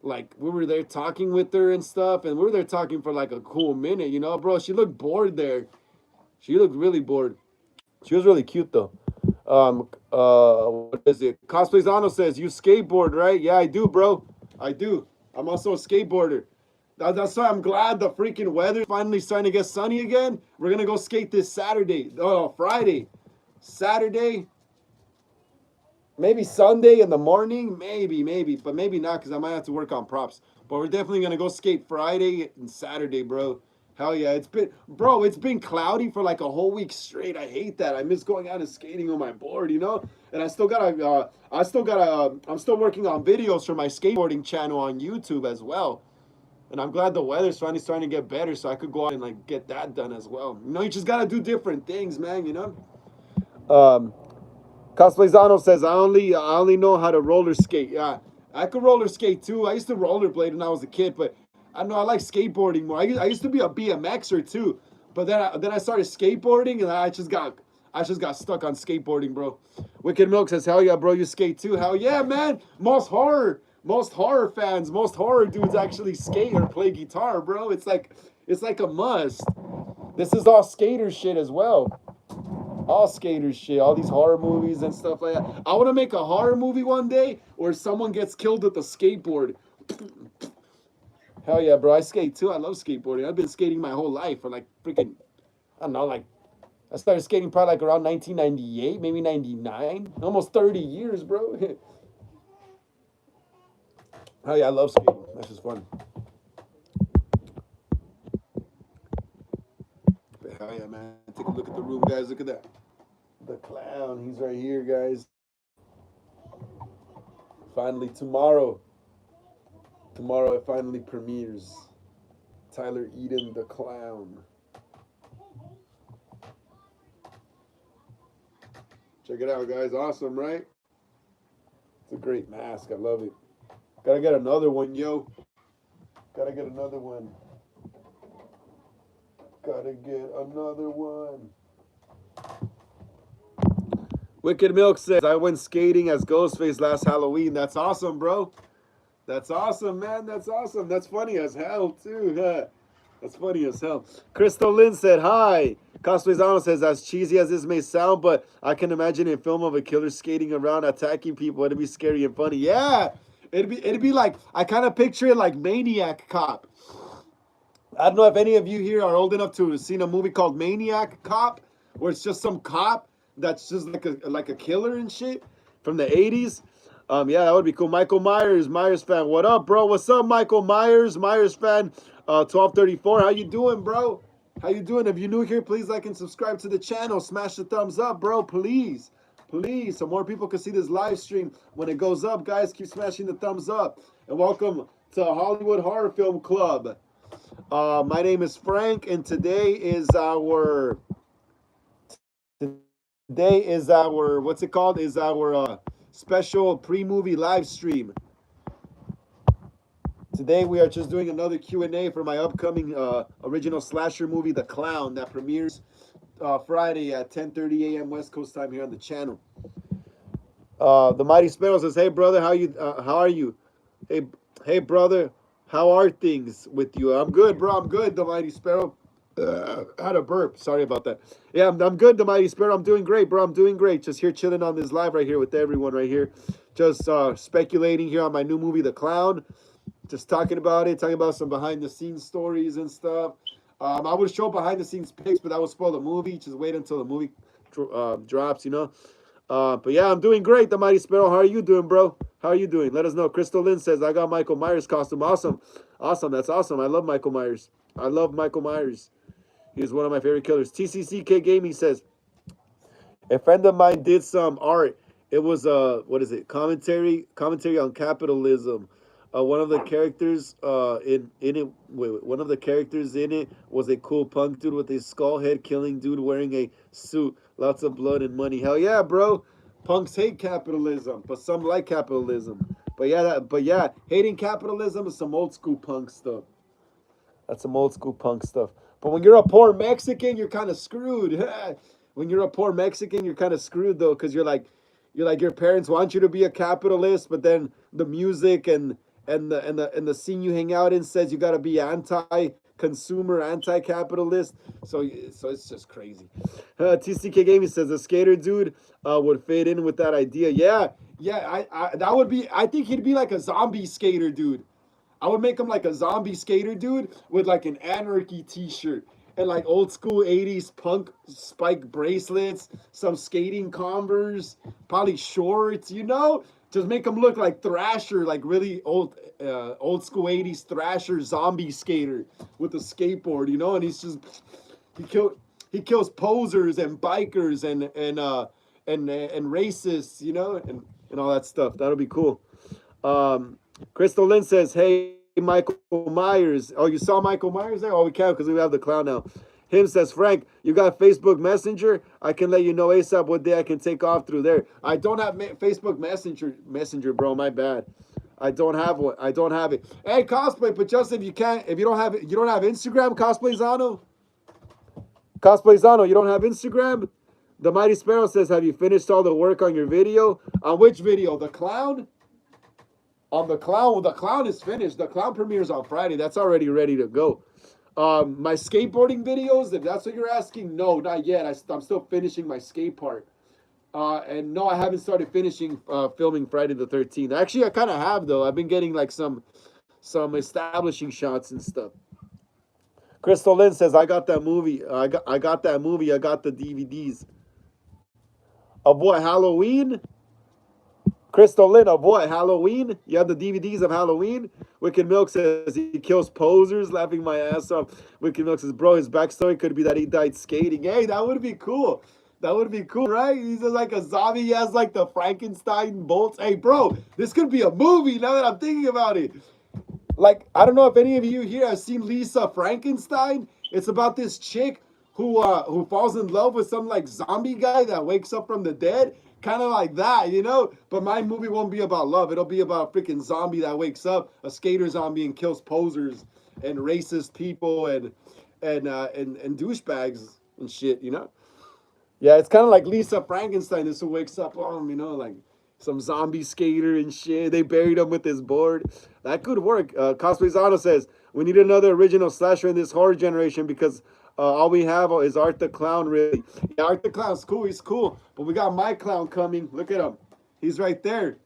[SPEAKER 1] like we were there talking with her and stuff, and we were there talking for like a cool minute, you know, bro. She looked bored there. She looked really bored. She was really cute though. What is it? Cosplays Ano says you skateboard, right? Yeah, I do, bro. I do. I'm also a skateboarder. That's why I'm glad the freaking weather's finally starting to get sunny again. We're gonna go skate this Saturday. Oh, Friday, Saturday, maybe Sunday in the morning, maybe, but maybe not because I might have to work on props. But we're definitely gonna go skate Friday and Saturday, bro. Hell yeah, it's been cloudy for like a whole week straight. I hate that. I miss going out and skating on my board, you know. And I'm still working on videos for my skateboarding channel on YouTube as well. And I'm glad the weather's finally starting to get better, so I could go out and like get that done as well. You know, you just gotta do different things, man. You know. Um, Cosplayzano says I only know how to roller skate. Yeah, I could roller skate too. I used to rollerblade when I was a kid, but I know I like skateboarding more. I used to be a BMXer too, but then I started skateboarding and I just got stuck on skateboarding, bro. Wicked Milk says, "Hell yeah, bro, you skate too." Hell yeah, man. Most horror fans, most horror dudes actually skate or play guitar, bro. It's like a must. This is all skater shit as well. All skater shit, all these horror movies and stuff like that. I want to make a horror movie one day where someone gets killed with a skateboard. Hell yeah, bro. I skate too. I love skateboarding. I've been skating my whole life for like freaking, I don't know, like I started skating probably like around 1998, maybe 99. Almost 30 years, bro. Hell yeah, I love skating. That's just fun. But hell yeah, man. Take a look at the room, guys. Look at that. The clown. He's right here, guys. Finally, tomorrow. Tomorrow it finally premieres. Tyler Eden, the clown. Check it out, guys. Awesome, right? It's a great mask. I love it. Gotta get another one, yo. Gotta get another one. Gotta get another one. Wicked Milk says, I went skating as Ghostface last Halloween. That's awesome, bro. That's awesome, man. That's awesome. That's funny as hell, too. That's funny as hell. Crystal Lynn said, hi. Cosplayzano says, as cheesy as this may sound, but I can imagine a film of a killer skating around attacking people. It'd be scary and funny. Yeah. It'd be like, I kind of picture it like Maniac Cop. I don't know if any of you here are old enough to have seen a movie called Maniac Cop, where it's just some cop that's just like a killer and shit from the 80s. Yeah, that would be cool. Michael Myers fan. What up, bro? What's up, Michael Myers fan? 1234. How you doing, bro? How you doing? If you're new here, please like and subscribe to the channel. Smash the thumbs up, bro. Please. Please. So more people can see this live stream when it goes up, guys. Keep smashing the thumbs up. And welcome to Hollywood Horror Film Club. My name is Frank, and today is our what's it called? Is our special pre-movie live stream. Today we are just doing another Q&A for my upcoming original slasher movie, The Clown, that premieres Friday at 10:30 a.m. West Coast time here on the channel. The Mighty Sparrow says, "Hey brother, how are you? Hey, hey brother, how are things with you? I'm good, bro. I'm good." The Mighty Sparrow. Had a burp. Sorry about that. Yeah, I'm good. The Mighty Sparrow. I'm doing great, bro. I'm doing great. Just here chilling on this live right here with everyone right here. Just speculating here on my new movie, The Clown. Just talking about it, talking about some behind the scenes stories and stuff. I would show behind the scenes pics, but that would spoil the movie. Just wait until the movie drops, you know. But yeah, I'm doing great, the Mighty Sparrow. How are you doing, bro? How are you doing? Let us know. Crystal Lynn says, I got Michael Myers costume. Awesome. Awesome. That's awesome. I love Michael Myers. I love Michael Myers. He's one of my favorite killers. TCCK Gaming says, a friend of mine did some art. It was what is it? Commentary on capitalism. One of the characters in it, one of the characters in it was a cool punk dude with a skull head killing dude wearing a suit. Lots of blood and money. Hell yeah, bro. Punks hate capitalism, but some like capitalism. But yeah, hating capitalism is some old school punk stuff. That's some old school punk stuff. But when you're a poor Mexican, you're kind of screwed. When you're a poor Mexican, you're kind of screwed though, because you're like your parents want you to be a capitalist, but then the music and the scene you hang out in says you got to be anti-consumer, anti-capitalist. So it's just crazy. TCK Gaming says the skater dude would fit in with that idea. Yeah, yeah. I that would be. I think he'd be like a zombie skater dude. I would make him like a zombie skater dude with like an anarchy t-shirt and like old school 80s punk spike bracelets, some skating Converse, probably shorts, you know? Just make him look like Thrasher, like really old school 80s Thrasher zombie skater with a skateboard, you know? And he kill he kills posers and bikers and racists, you know, and all that stuff. That'll be cool. Crystal Lynn says, "Hey, Michael Myers. Oh, you saw Michael Myers there? Oh, we can't because we have the clown now." Him says, "Frank, you got Facebook Messenger? I can let you know ASAP what day I can take off through there." I don't have Facebook Messenger, bro. My bad. I don't have one. I don't have it. Hey, cosplay, but just if you don't have it, you don't have Instagram, Cosplayzano? Cosplayzano, you don't have Instagram? The Mighty Sparrow says, "Have you finished all the work on your video?" On which video? The clown? On the clown, well, the clown is finished. The clown premieres on Friday. That's already ready to go. My skateboarding videos, if that's what you're asking, no, not yet. I'm still finishing my skate part. And no, I haven't started finishing filming Friday the 13th. Actually, I kind of have though. I've been getting like some establishing shots and stuff. Crystal Lynn says, "I got that movie. I got that movie. I got the DVDs of what Halloween." Crystal Lynn of what? Halloween? You have the DVDs of Halloween? Wicked Milk says he kills posers, laughing my ass off. Wicked Milk says, "Bro, his backstory could be that he died skating." Hey, that would be cool. That would be cool, right? He's like a zombie. He has like the Frankenstein bolts. Hey, bro, this could be a movie now that I'm thinking about it. Like, I don't know if any of you here have seen Lisa Frankenstein. It's about this chick who falls in love with some like zombie guy that wakes up from the dead, kind of like that, you know. But my movie won't be about love. It'll be about a freaking zombie that wakes up, a skater zombie, and kills posers and racist people and douchebags and shit, you know. Yeah, it's kind of like Lisa Frankenstein. This who wakes up, you know, like some zombie skater and shit. They buried him with his board. That could work. Cosplayzano says, "We need another original slasher in this horror generation because all we have is Art the Clown, really." Yeah, Art the Clown's cool. He's cool. But we got my clown coming. Look at him. He's right there.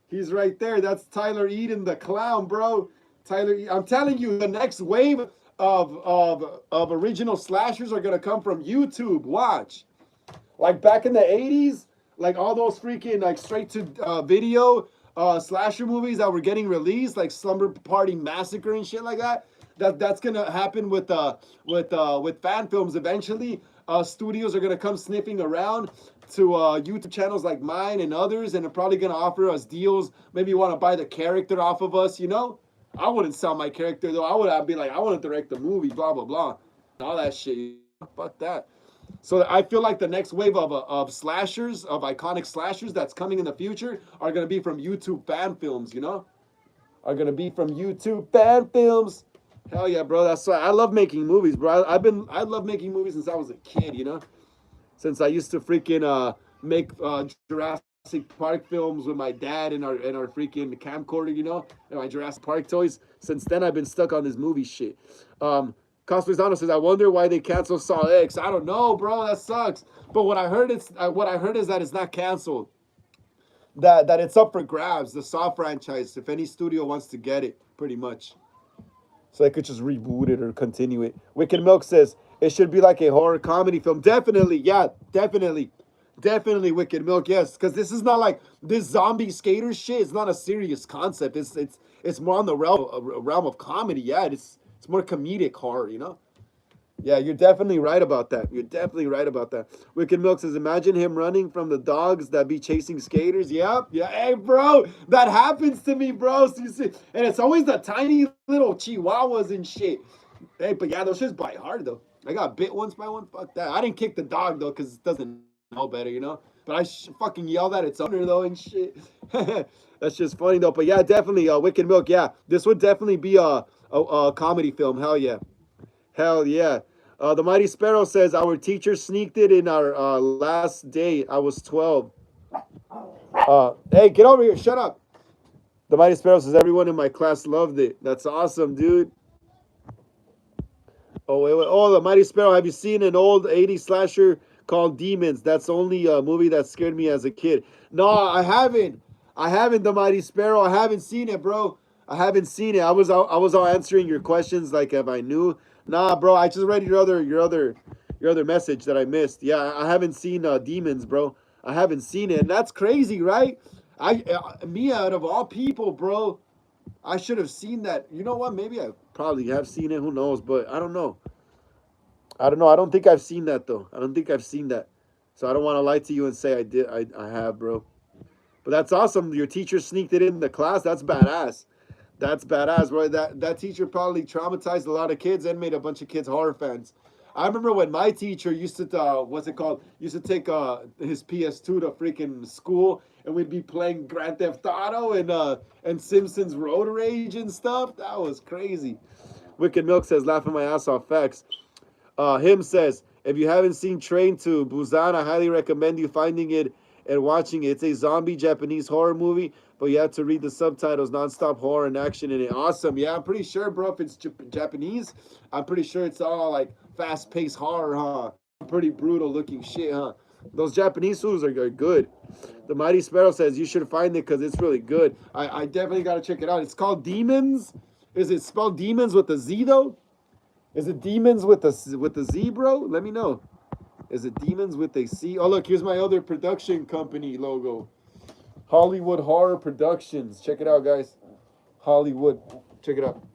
[SPEAKER 1] He's right there. That's Tyler Eden, the clown, bro. I'm telling you, the next wave of original slashers are going to come from YouTube. Watch. Like back in the 80s, like all those freaking like straight to video slasher movies that were getting released, like Slumber Party Massacre and shit like that. That's gonna happen with fan films eventually. Studios are gonna come sniffing around to YouTube channels like mine and others, and they're probably gonna offer us deals. Maybe you want to buy the character off of us, you know. I wouldn't sell my character though. I'd be like, I want to direct the movie, blah blah blah, all that shit. Fuck that. So I feel like the next wave of slashers, of iconic slashers that's coming in the future are going to be from YouTube fan films, you know? Are going to be from YouTube fan films. Hell yeah, bro. That's why I love making movies, bro. I love making movies since I was a kid, you know? Since I used to freaking make Jurassic Park films with my dad and our freaking camcorder, and my Jurassic Park toys. Since then, I've been stuck on this movie shit. Cosplayzano says, "I wonder why they canceled Saw X. I don't know, bro. That sucks. But what I heard is that it's not canceled. That it's up for grabs. The Saw franchise. If any studio wants to get it, pretty much, so they could just reboot it or continue it." Wicked Milk says it should be like a horror comedy film. Definitely, yeah, definitely Wicked Milk. Yes, because this is not like this zombie skater shit. It's not a serious concept. It's more on the realm of comedy. Yeah, it's more comedic horror. Yeah, you're definitely right about that. You're definitely right about that. Wicked Milk says, imagine him running from the dogs that be chasing skaters. Yep. Yeah. Hey, bro, that happens to me, bro. So you see, and it's always the tiny little chihuahuas and shit. Hey, but yeah, those shits bite hard, though. I got bit once by one. Fuck that. I didn't kick the dog, though, because it doesn't know better. But I fucking yelled at its owner, though, and shit. That's just funny, though. But yeah, definitely, Wicked Milk. Yeah, this would definitely be a comedy film. Hell yeah. Hell yeah. The Mighty Sparrow says, our teacher sneaked it in our last day. I was 12. Hey, get over here. Shut up. The Mighty Sparrow says, everyone in my class loved it. That's awesome, dude. Oh, wait. Oh, The Mighty Sparrow. Have you seen an old 80s slasher called Demons? That's the only movie that scared me as a kid. No, I haven't. I haven't, The Mighty Sparrow. I haven't seen it, bro. I haven't seen it. I was all answering your questions like if I knew. Nah, bro. I just read your other message that I missed. Yeah, I haven't seen Demons, bro. I haven't seen it, and that's crazy, right? Me out of all people, bro. I should have seen that. You know what? Maybe I probably have seen it. Who knows? But I don't know. I don't know. I don't think I've seen that though. I don't think I've seen that. So I don't want to lie to you and say I did. I have, bro. But that's awesome. Your teacher sneaked it in the class. That's badass. That's badass, bro. That teacher probably traumatized a lot of kids and made a bunch of kids horror fans. I remember when my teacher used to, what's it called? Used to take his PS2 to freaking school, and we'd be playing Grand Theft Auto and Simpsons Road Rage and stuff. That was crazy. Wicked Milk says, laughing my ass off. Facts. Him says, if you haven't seen Train to Busan, I highly recommend you finding it and watching it. It's a zombie Japanese horror movie, but you have to read the subtitles. Non-stop horror and action in it. Awesome. Yeah, I'm pretty sure, bro, if it's Japanese, I'm pretty sure it's all like fast-paced horror, huh? Pretty brutal looking shit, huh? Those Japanese foods are good. The Mighty Sparrow says you should find it because it's really good. I definitely got to check it out. It's called Demons. Is it spelled Demons with a Z, though? Is it Demons with a Z, bro? Let me know. Is it Demons with a C? Oh, look, here's my other production company logo. Hollywood Horror Productions. Check it out, guys. Hollywood. Check it out.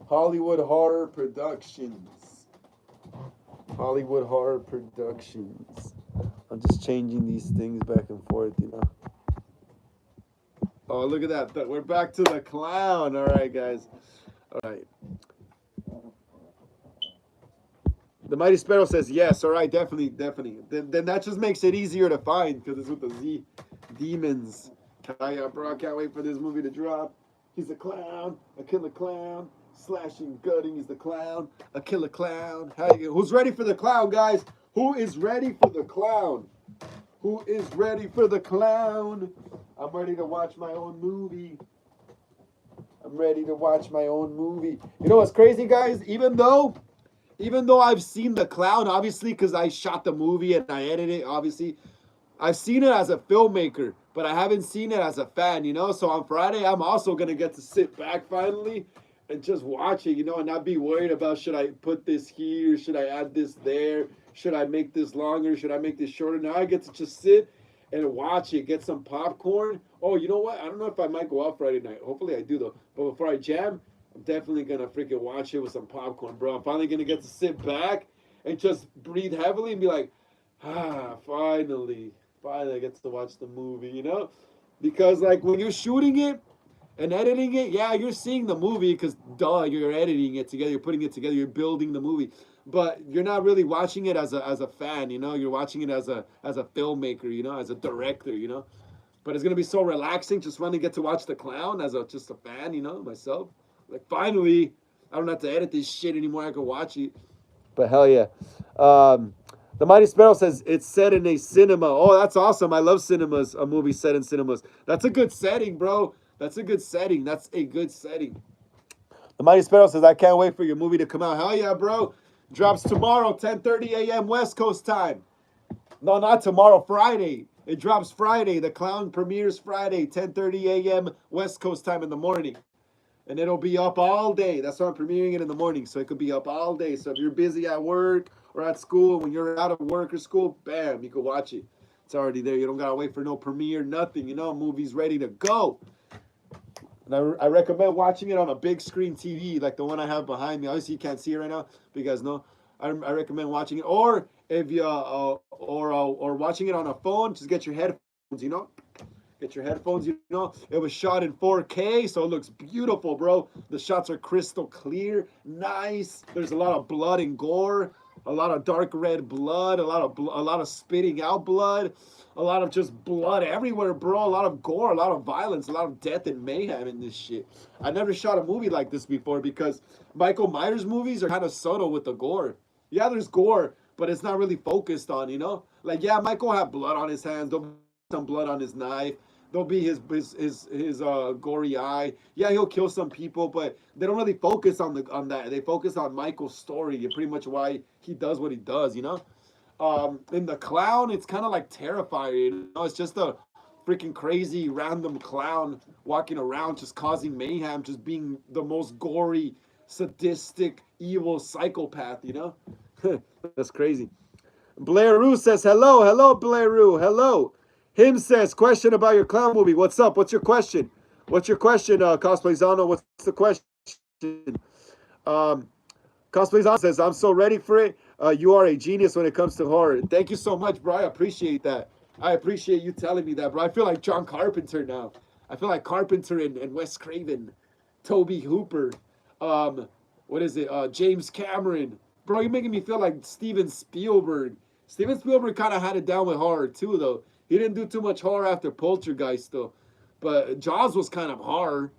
[SPEAKER 1] Hollywood Horror Productions. Hollywood Horror Productions. I'm just changing these things back and forth. Oh, look at that. We're back to the clown. All right, guys. All right. The Mighty Sparrow says yes. All right, definitely. Then that just makes it easier to find because it's with the Z. Demons. Bro, I can't wait for this movie to drop. He's a clown, a killer clown, slashing, gutting. He's the clown, a killer clown. Who's ready for the clown, guys? Who is ready for the clown? Who is ready for the clown? I'm ready to watch my own movie. I'm ready to watch my own movie. You know what's crazy, guys? Even though I've seen the clown, obviously, because I shot the movie and I edited it, obviously. I've seen it as a filmmaker, but I haven't seen it as a fan. So on Friday, I'm also going to get to sit back finally and just watch it, and not be worried about should I put this here, should I add this there, should I make this longer, should I make this shorter. Now I get to just sit and watch it, get some popcorn. Oh, you know what? I don't know if I might go out Friday night. Hopefully I do, though. But before I jam, I'm definitely going to freaking watch it with some popcorn, bro. I'm finally going to get to sit back and just breathe heavily and be like, finally I get to watch the movie, Because, like, when you're shooting it and editing it, yeah, you're seeing the movie because, you're editing it together, you're putting it together, you're building the movie. But you're not really watching it as a fan, You're watching it as a filmmaker, as a director, But it's going to be so relaxing just finally get to watch the clown as just a fan, myself. Like, finally, I don't have to edit this shit anymore. I can watch it. But hell yeah. The Mighty Sparrow says it's set in a cinema. Oh, that's awesome. I love cinemas, a movie set in cinemas. That's a good setting, bro. That's a good setting. That's a good setting. The Mighty Sparrow says, I can't wait for your movie to come out. Hell yeah, bro. Drops tomorrow, 10:30 a.m. West Coast time. No, not tomorrow, Friday. It drops Friday. The Clown premieres Friday, 10:30 a.m. West Coast time in the morning. And it'll be up all day. That's why I'm premiering it in the morning, so it could be up all day. So if you're busy at work or at school, when you're out of work or school, bam, you can watch it. It's already there. You don't gotta wait for no premiere, nothing. You know, movie's ready to go. And I recommend watching it on a big screen TV, like the one I have behind me. Obviously, you can't see it right now because no. I recommend watching it, or if you or watching it on a phone. Just get your headphones. You know, get your headphones. You know, it was shot in 4K, so it looks beautiful, bro. The shots are crystal clear, nice. There's a lot of blood and gore, a lot of dark red blood, a lot of spitting out blood, a lot of just blood everywhere, bro. A lot of gore, a lot of violence, a lot of death and mayhem in this shit. I never shot a movie like this before because Michael Myers movies are kind of subtle with the gore. Yeah, there's gore, but it's not really focused on, you know? Like, yeah, Michael have blood on his hands. There'll be some blood on his knife. There'll be his gory eye. Yeah, he'll kill some people, but they don't really focus on that. They focus on Michael's story and pretty much why he does what he does, you know? In The Clown, it's kind of like terrifying, you know? It's just a freaking crazy random clown walking around just causing mayhem, just being the most gory, sadistic, evil psychopath, you know? That's crazy. Blair Rue says, hello, hello, Blair Rue, hello. Him says, question about your clown movie. What's up? What's your question? What's your question, Cosplayzano? What's the question? Cosplayzano says, I'm so ready for it. You are a genius when it comes to horror. Thank you so much, bro. I appreciate that. I appreciate you telling me that, bro. I feel like John Carpenter now. I feel like Carpenter and Wes Craven, Toby Hooper, what is it? James Cameron. Bro, you're making me feel like Steven Spielberg. Steven Spielberg kind of had it down with horror too, though. He didn't do too much horror after Poltergeist, though. But Jaws was kind of horror.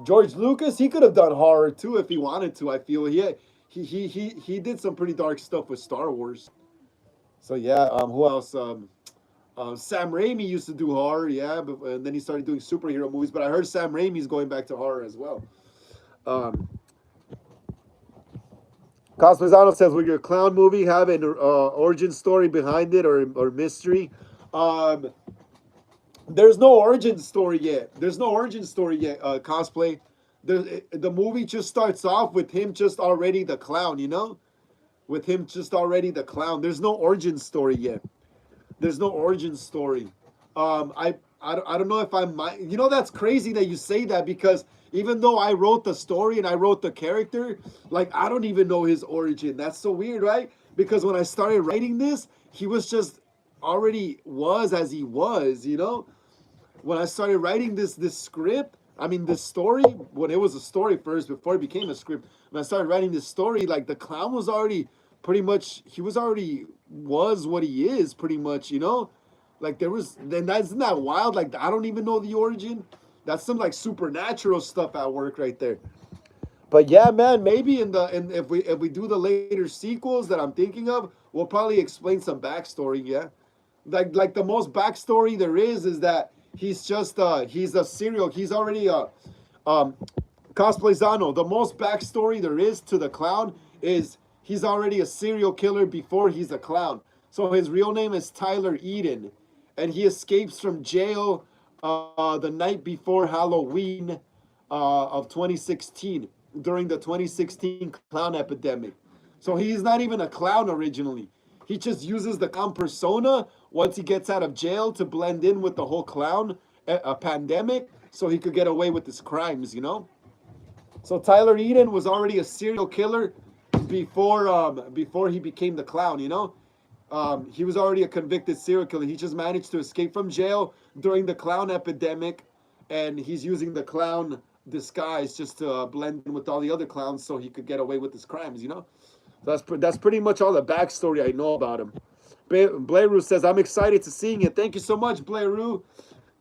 [SPEAKER 1] George Lucas, he could have done horror too if he wanted to. I feel he did some pretty dark stuff with Star Wars. So yeah, who else? Sam Raimi used to do horror, yeah, and then he started doing superhero movies. But I heard Sam Raimi's going back to horror as well. Cosplayzano says, will your clown movie have an origin story behind it or mystery? There's no origin story yet. There's no origin story yet, cosplay. The movie just starts off with him just already the clown, you know? With him just already the clown. There's no origin story yet. There's no origin story. I don't know if I'm, you know, that's crazy that you say that because even though I wrote the story and I wrote the character, like, I don't even know his origin. That's so weird, right? Because when I started writing this, he was just already was as he was, you know? When I started writing this script, I mean, this story, when it was a story first, before it became a script, when I started writing this story, like, the clown was already pretty much, he was already was what he is, pretty much, you know? Like, there was, then isn't that wild? Like, I don't even know the origin. That's some, like, supernatural stuff at work right there. But yeah, man, maybe if we do the later sequels that I'm thinking of, we'll probably explain some backstory, yeah? Like the most backstory there is that he's just he's a serial, he's already Cosplayzano. The most backstory there is to the clown is he's already a serial killer before he's a clown. So his real name is Tyler Eden, and he escapes from jail the night before Halloween of 2016 during the 2016 clown epidemic. So he's not even a clown originally. He just uses the clown persona once he gets out of jail to blend in with the whole clown pandemic so he could get away with his crimes, you know? So Tyler Eden was already a serial killer before he became the clown, you know? He was already a convicted serial killer. He just managed to escape from jail during the clown epidemic, and he's using the clown disguise just to blend in with all the other clowns so he could get away with his crimes, you know? So that's pretty much all the backstory I know about him. Blairu says, I'm excited to seeing it. Thank you so much, Blairu.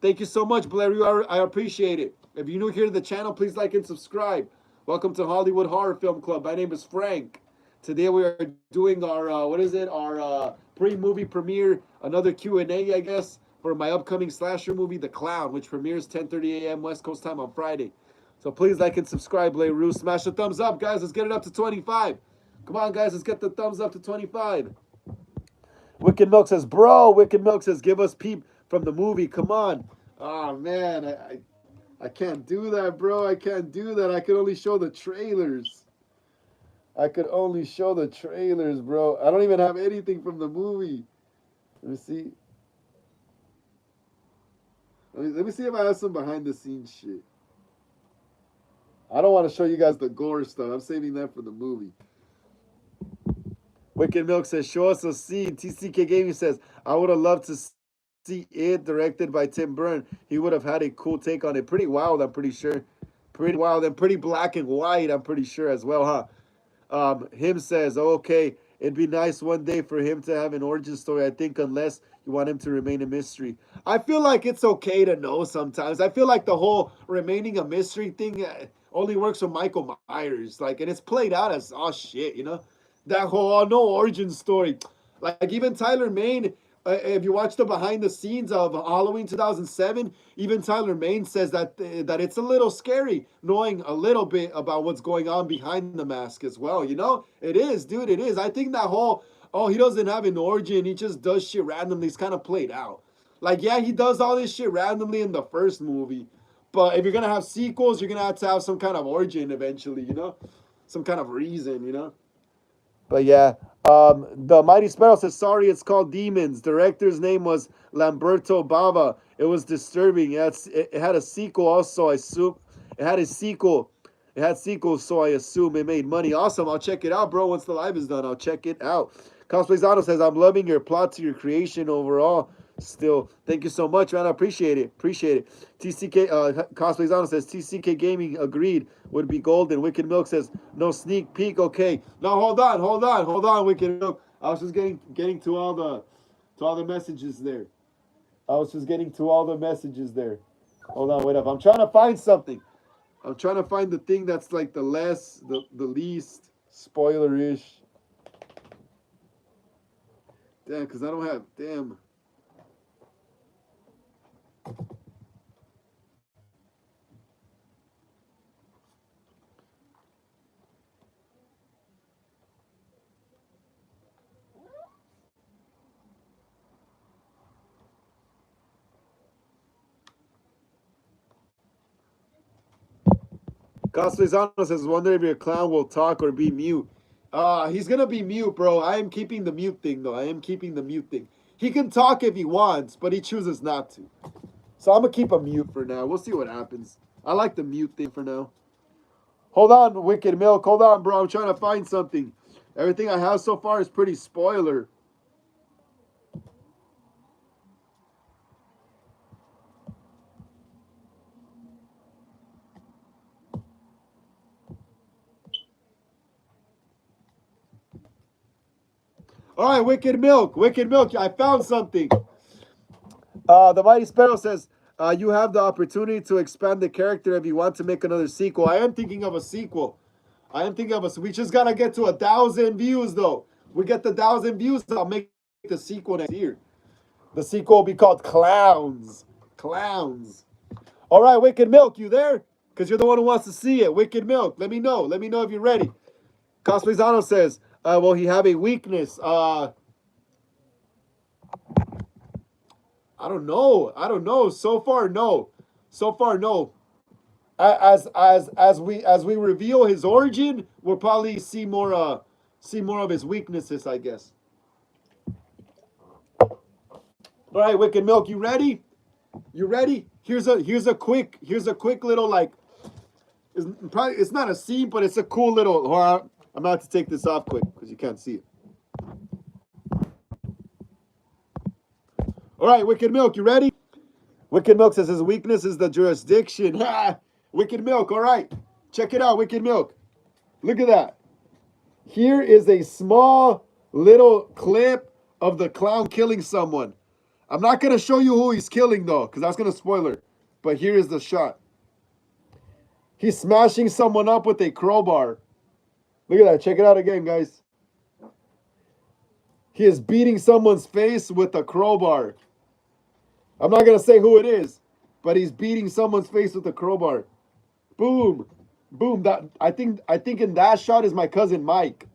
[SPEAKER 1] Thank you so much, Blairu. I appreciate it. If you're new here to the channel, please like and subscribe. Welcome to Hollywood Horror Film Club. My name is Frank. Today we are doing our what is it? Our pre-movie premiere, another Q&A, I guess, for my upcoming slasher movie, The Clown, which premieres 10:30 a.m. West Coast time on Friday. So please like and subscribe, Leroux. Smash the thumbs up, guys. Let's get it up to 25. Come on, guys. Let's get the thumbs up to 25. Wicked Milk says, bro. Wicked Milk says, give us peep from the movie. Come on. Oh man, I can't do that, bro. I can't do that. I can only show the trailers. I could only show the trailers, bro. I don't even have anything from the movie. Let me see. Let me see if I have some behind the scenes shit. I don't want to show you guys the gore stuff. I'm saving that for the movie. Wicked Milk says, show us a scene. TCK Gaming says, I would have loved to see it directed by Tim Burton. He would have had a cool take on it. Pretty wild, I'm pretty sure. Pretty wild and pretty black and white, I'm pretty sure as well, huh? Him says, okay, it'd be nice one day for him to have an origin story, I think, unless you want him to remain a mystery. I feel like it's okay to know sometimes. I feel like the whole remaining a mystery thing only works for Michael Myers. Like, and it's played out as, oh shit, you know? That whole, oh, no origin story. Like, even Tyler Mane, if you watch the behind the scenes of Halloween 2007, even Tyler Mane says that it's a little scary knowing a little bit about what's going on behind the mask as well. You know, it is, dude. It is. I think that whole, oh, he doesn't have an origin, he just does shit randomly, is kind of played out. Like, yeah, he does all this shit randomly in the first movie, but if you're gonna have sequels, you're gonna have to have some kind of origin eventually. You know, some kind of reason. You know. But yeah, the Mighty Sparrow says, sorry, it's called Demons. Director's name was Lamberto Bava. It was disturbing. It had a sequel also, I assume. It had a sequel. It had sequels, so I assume it made money. Awesome. I'll check it out, bro. Once the live is done, I'll check it out. Cosplayzano says, I'm loving your plot to your creation overall. Still, thank you so much, man. I appreciate it. Appreciate it. TCK Cosplayzano says TCK Gaming agreed would be golden. Wicked Milk says no sneak peek. Okay, now hold on, Wicked Milk. I was just getting to all the messages there. I was just getting to all the messages there. Hold on, wait up. I'm trying to find something. I'm trying to find the thing that's like the least spoiler-ish. Damn, because I don't have damn. Castellano says, wonder if your clown will talk or be mute. He's gonna be mute, bro. I am keeping the mute thing, though. I am keeping the mute thing. He can talk if he wants, but he chooses not to. So I'm gonna keep him mute for now. We'll see what happens. I like the mute thing for now. Hold on, Wicked Milk. Hold on, bro. I'm trying to find something. Everything I have so far is pretty spoiler. All right, Wicked Milk. Wicked Milk. I found something. The Mighty Sparrow says, you have the opportunity to expand the character if you want to make another sequel. I am thinking of a sequel. We just got to get to 1,000 views, though. We get the 1,000 views, I'll make the sequel next year. The sequel will be called Clowns. Clowns. All right, Wicked Milk, you there? Because you're the one who wants to see it. Wicked Milk, let me know. Let me know if you're ready. Cosplayzano says, will he have a weakness? I don't know. I don't know. So far, no. So far, no. As we reveal his origin, we'll probably see more of his weaknesses, I guess. All right, Wicked Milk, you ready? You ready? Here's a quick little like. It's not a scene, but it's a cool little. I'm about to take this off quick because you can't see it. All right, Wicked Milk, you ready? Wicked Milk says his weakness is the jurisdiction. Wicked Milk, all right. Check it out, Wicked Milk. Look at that. Here is a small little clip of the clown killing someone. I'm not going to show you who he's killing, though, because that's going to spoil it. But here is the shot. He's smashing someone up with a crowbar. Look at that. Check it out again, guys. He is beating someone's face with a crowbar. I'm not gonna say who it is, but he's beating someone's face with a crowbar. Boom, boom. That I think in that shot is my cousin Mike.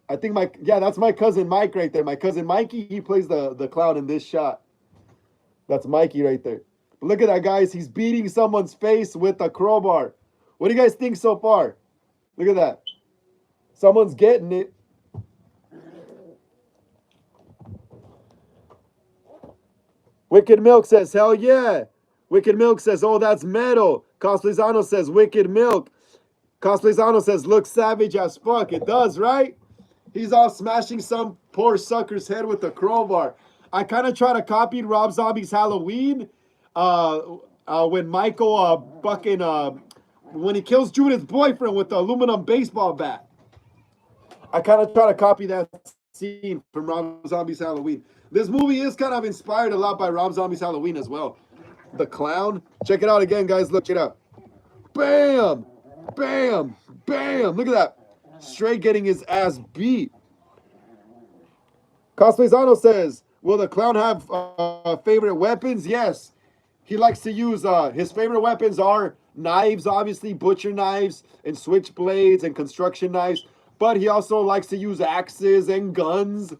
[SPEAKER 1] I think that's my cousin Mike right there. My cousin Mikey, he plays the clown in this shot. That's Mikey right there. But look at that, guys. He's beating someone's face with a crowbar. What do you guys think so far? Look at that. Someone's getting it. Wicked Milk says, hell yeah. Wicked Milk says, oh, that's metal. Cosplayzano says, Wicked Milk. Cosplayzano says, looks savage as fuck. It does, right? He's all smashing some poor sucker's head with a crowbar. I kind of try to copy Rob Zombie's Halloween. When Michael when he kills Judith's boyfriend with the aluminum baseball bat. I kind of try to copy that scene from Rob Zombie's Halloween. This movie is kind of inspired a lot by Rob Zombie's Halloween as well. The clown. Check it out again, guys. Look it up. Bam! Bam! Bam! Look at that. Straight getting his ass beat. Cosplayzano says, will the clown have favorite weapons? Yes. He likes to use, his favorite weapons are knives, obviously, butcher knives and switchblades and construction knives. But he also likes to use axes and guns.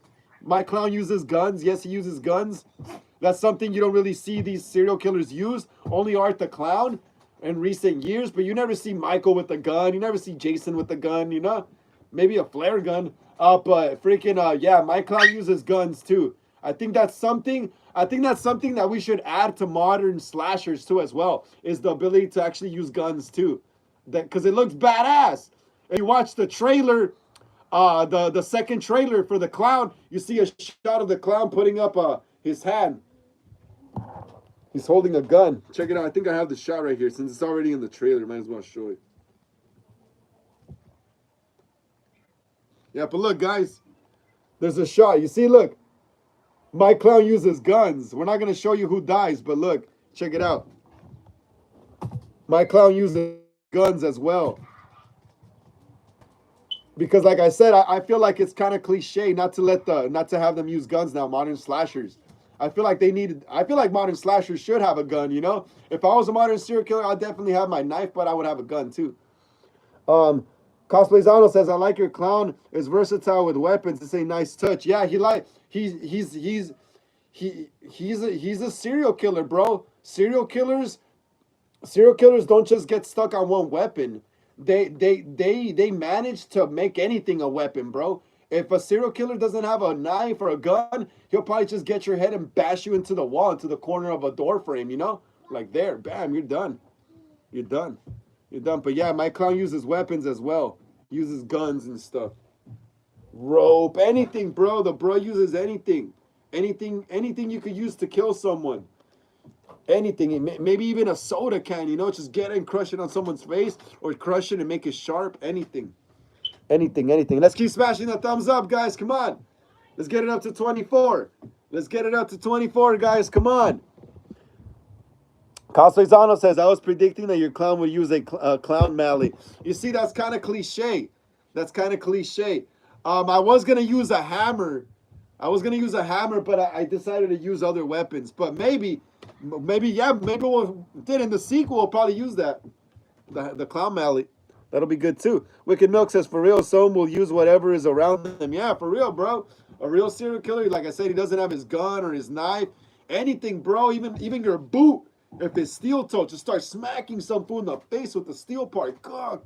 [SPEAKER 1] My clown uses guns. Yes, he uses guns. That's something you don't really see these serial killers use. Only Art the Clown in recent years. But you never see Michael with a gun. You never see Jason with a gun, you know? Maybe a flare gun. But freaking, yeah, my clown uses guns too. I think that's something that we should add to modern slashers too as well. Is the ability to actually use guns too. Because it looks badass. If you watch the trailer, the second trailer for the clown, you see a shot of the clown putting up his hand. He's holding a gun. Check it out. I think I have the shot right here. Since it's already in the trailer, might as well show it. Yeah, but look, guys. There's a shot. You see, look. My clown uses guns. We're not going to show you who dies, but look. Check it out. My clown uses guns as well. Because like I said, I feel like it's kind of cliche not to have them use guns now, modern slashers. I feel like modern slashers should have a gun, you know? If I was a modern serial killer, I'd definitely have my knife, but I would have a gun too. Cosplayzano says, I like your clown is versatile with weapons. It's a nice touch. Yeah, he's a serial killer, bro. Serial killers don't just get stuck on one weapon. They manage to make anything a weapon, bro. If a serial killer doesn't have a knife or a gun, he'll probably just get your head and bash you into the wall, into the corner of a door frame, you know? Like there, bam, you're done. You're done. You're done. But yeah, my clown uses weapons as well. He uses guns and stuff. Rope, anything, bro. The bro uses anything. Anything you could use to kill someone. Anything, maybe even a soda can, you know, just get it and crush it on someone's face or crush it and make it sharp. Anything. Let's keep smashing the thumbs up, guys. Come on. Let's get it up to 24. Let's get it up to 24, guys. Come on. Cosplayzano says, I was predicting that your clown would use a clown mallet. You see, that's kind of cliche. I was going to use a hammer. But I decided to use other weapons. But maybe we'll did in the sequel. We'll probably use that. The clown mallet. That'll be good too. Wicked Milk says, for real, someone will use whatever is around them. Yeah, for real, bro. A real serial killer, like I said, he doesn't have his gun or his knife. Anything, bro. Even your boot. If it's steel toe, just start smacking some fool in the face with the steel part. God,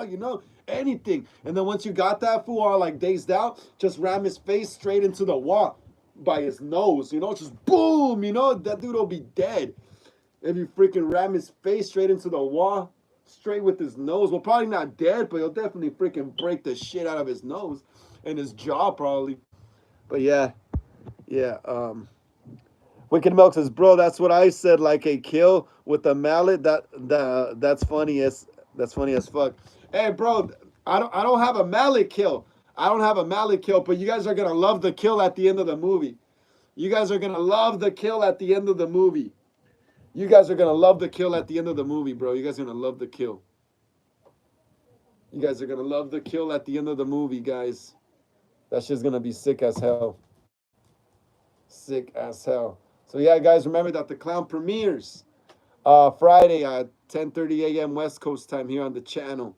[SPEAKER 1] you know, anything. And then once you got that fool all like dazed out, just ram his face straight into the wall by his nose, you know, just boom, you know, that dude will be dead. If you freaking ram his face straight into the wall, straight with his nose, well, probably not dead, but he'll definitely freaking break the shit out of his nose and his jaw probably. But yeah. Wicked Milk says, bro, that's what I said, like a kill with a mallet. That's funny as fuck. Hey, bro, I don't have a mallet kill. But you guys are gonna love the kill at the end of the movie. You guys are gonna love the kill at the end of the movie. You guys are gonna love the kill at the end of the movie, bro. You guys are gonna love the kill. You guys are gonna love the kill at the end of the movie, guys. That shit's gonna be sick as hell. Sick as hell. So yeah, guys, remember that the clown premieres Friday at 10:30 a.m. West Coast time here on the channel.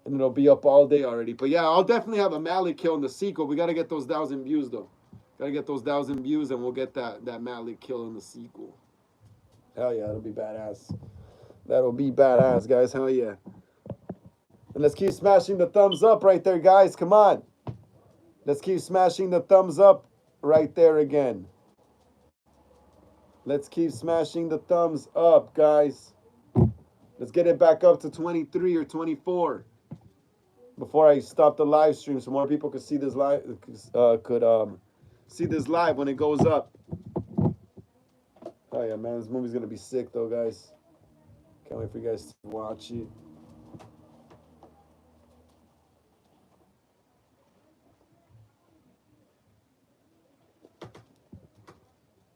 [SPEAKER 1] And it'll be up all day already. But yeah, I'll definitely have a Malik kill in the sequel. We gotta get those 1,000 views though. Gotta get those 1,000 views and we'll get that Malik kill in the sequel. Hell yeah, that'll be badass. That'll be badass, guys. Hell yeah. And let's keep smashing the thumbs up right there, guys. Come on. Let's keep smashing the thumbs up right there again. Let's keep smashing the thumbs up, guys. Let's get it back up to 23 or 24 before I stop the live stream, so more people could see this live. See this live when it goes up. Oh yeah, man, this movie's gonna be sick though, guys. Can't wait for you guys to watch it.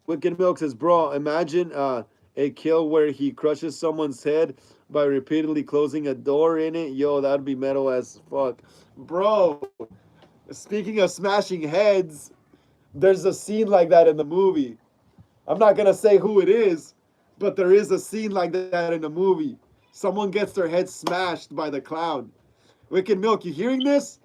[SPEAKER 1] Wicked Milk says, bro, imagine a kill where he crushes someone's head by repeatedly closing a door in it. Yo, that'd be metal as fuck. Bro, speaking of smashing heads, there's a scene like that in the movie. I'm not going to say who it is, but there is a scene like that in the movie. Someone gets their head smashed by the clown. Wicked Milk, you hearing this?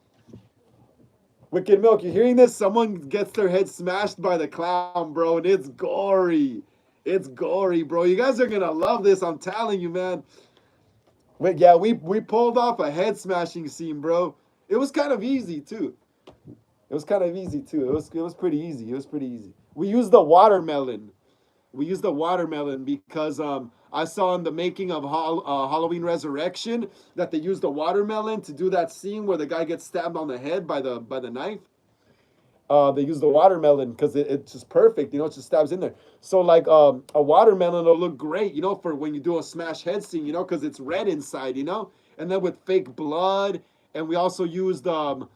[SPEAKER 1] Wicked Milk, you hearing this? Someone gets their head smashed by the clown, bro, and it's gory. It's gory, bro. You guys are going to love this, I'm telling you, man. Wait, yeah, we pulled off a head smashing scene, bro. It was kind of easy, too. It was kind of easy, too. It was pretty easy. It was pretty easy. We used the watermelon. We used the watermelon because I saw in the making of Halloween Resurrection that they used the watermelon to do that scene where the guy gets stabbed on the head by the knife. They use the watermelon because it's just perfect, you know, it just stabs in there. So like a watermelon will look great, you know, for when you do a smash head scene, you know, because it's red inside, you know, and then with fake blood, and we also used a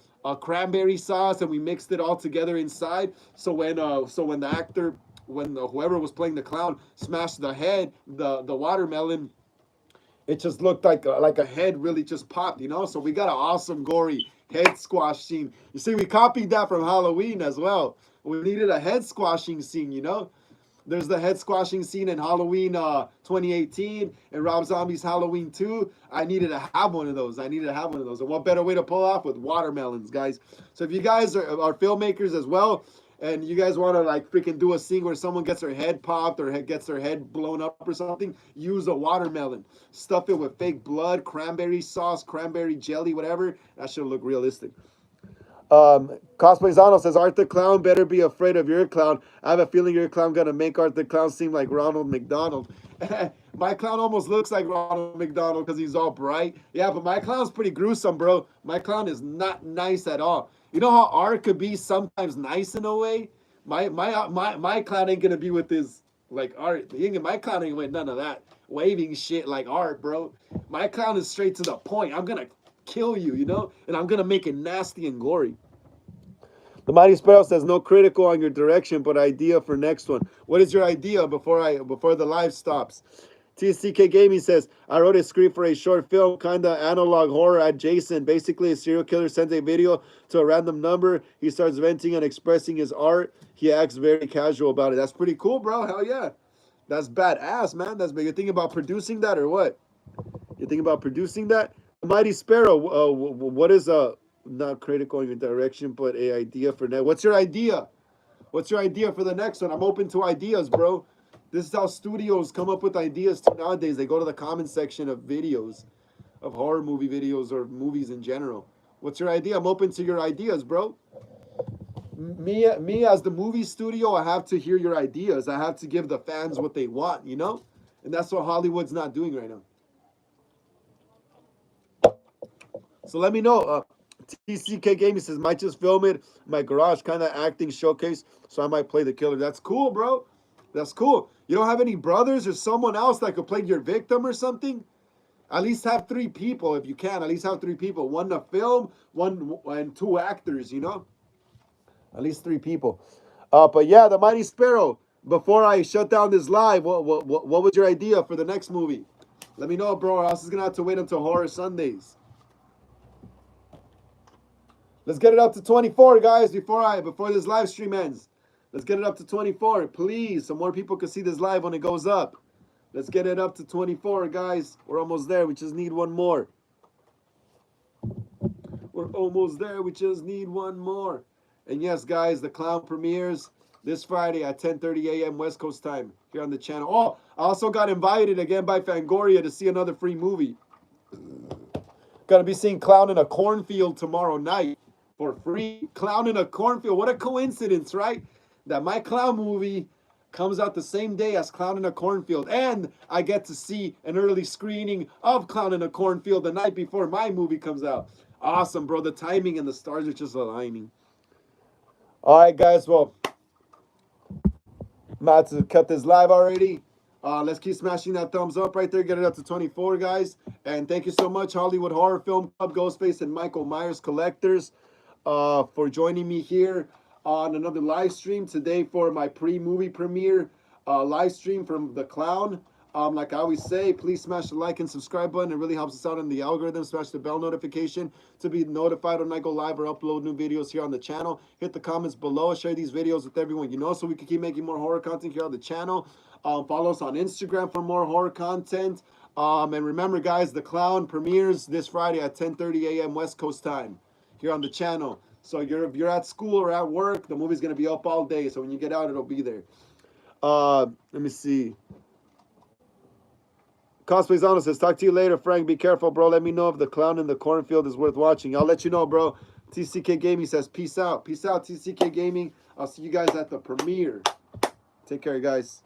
[SPEAKER 1] cranberry sauce, and we mixed it all together inside. So when the actor, whoever was playing the clown smashed the head, the watermelon, it just looked like a head really just popped, you know. So we got an awesome gory head squash scene. You see, we copied that from Halloween as well. We needed a head squashing scene, you know. There's the head squashing scene in Halloween 2018 and Rob Zombie's Halloween 2. I needed to have one of those. And what better way to pull off with watermelons, guys? So if you guys are filmmakers as well, and you guys want to like freaking do a scene where someone gets their head popped or gets their head blown up or something, use a watermelon. Stuff it with fake blood, cranberry sauce, cranberry jelly, whatever. That should look realistic. Cosplayzano says, Art the Clown better be afraid of your clown. I have a feeling your clown gonna make Art the Clown seem like Ronald McDonald. My clown almost looks like Ronald McDonald because he's all bright. Yeah, but my clown's pretty gruesome, bro. My clown is not nice at all. You know how art could be sometimes nice in a way? My clown ain't gonna be with his like art. My clown ain't with none of that waving shit like art, bro. My clown is straight to the point. I'm gonna kill you, you know, and I'm gonna make it nasty and gory. The Mighty Sparrow says no critical on your direction, but idea for next one. What is your idea before the live stops? TCK Gaming says, I wrote a script for a short film, kinda analog horror adjacent. Basically, a serial killer sends a video to a random number. He starts venting and expressing his art. He acts very casual about it. That's pretty cool, bro. Hell yeah. That's badass, man. You're thinking about producing that or what? You're thinking about producing that? Mighty Sparrow, what is not critical in your direction, but a idea for next? What's your idea? What's your idea for the next one? I'm open to ideas, bro. This is how studios come up with ideas too nowadays. They go to the comment section of videos, of horror movie videos or movies in general. What's your idea? I'm open to your ideas, bro. Me as the movie studio, I have to hear your ideas. I have to give the fans what they want, you know? And that's what Hollywood's not doing right now. So let me know. TCK Gaming says, might just film it in my garage, kind of acting showcase, so I might play the killer. That's cool, bro. That's cool. You don't have any brothers or someone else that could play your victim or something? At least have 3 people if you can. At least have 3 people. 1 to film, 1 and 2 actors, you know? At least 3 people. But yeah, the Mighty Sparrow, before I shut down this live, what was your idea for the next movie? Let me know, bro, or else it's going to have to wait until Horror Sundays. Let's get it up to 24, guys, before this live stream ends. Let's get it up to 24, please, so more people can see this live when it goes up. Let's get it up to 24, guys. We're almost there. We just need one more. We're almost there. We just need one more. And yes, guys, the Clown premieres this Friday at 10:30 a.m. West Coast time here on the channel. Oh, I also got invited again by Fangoria to see another free movie. Gonna be seeing Clown in a Cornfield tomorrow night for free. Clown in a Cornfield. What a coincidence, right? That my clown movie comes out the same day as Clown in a Cornfield. And I get to see an early screening of Clown in a Cornfield the night before my movie comes out. Awesome, bro. The timing and the stars are just aligning. All right, guys. Well, I'm about to cut this live already. Let's keep smashing that thumbs up right there. Get it up to 24, guys. And thank you so much, Hollywood Horror Film Club, Ghostface, and Michael Myers Collectors, for joining me here on another live stream today for my pre-movie premiere live stream from The Clown. Like I always say, please smash the like and subscribe button. It really helps us out in the algorithm. Smash the bell notification to be notified when I go live or upload new videos here on the channel. Hit the comments below. Share these videos with everyone you know so we can keep making more horror content here on the channel. Follow us on Instagram for more horror content. And remember, guys, The Clown premieres this Friday at 10:30 a.m. West Coast time here on the channel. So if you're at school or at work, the movie's going to be up all day. So when you get out, it'll be there. Let me see. Cosplays Honest says, talk to you later, Frank. Be careful, bro. Let me know if The Clown in the Cornfield is worth watching. I'll let you know, bro. TCK Gaming says, peace out. Peace out, TCK Gaming. I'll see you guys at the premiere. Take care, guys.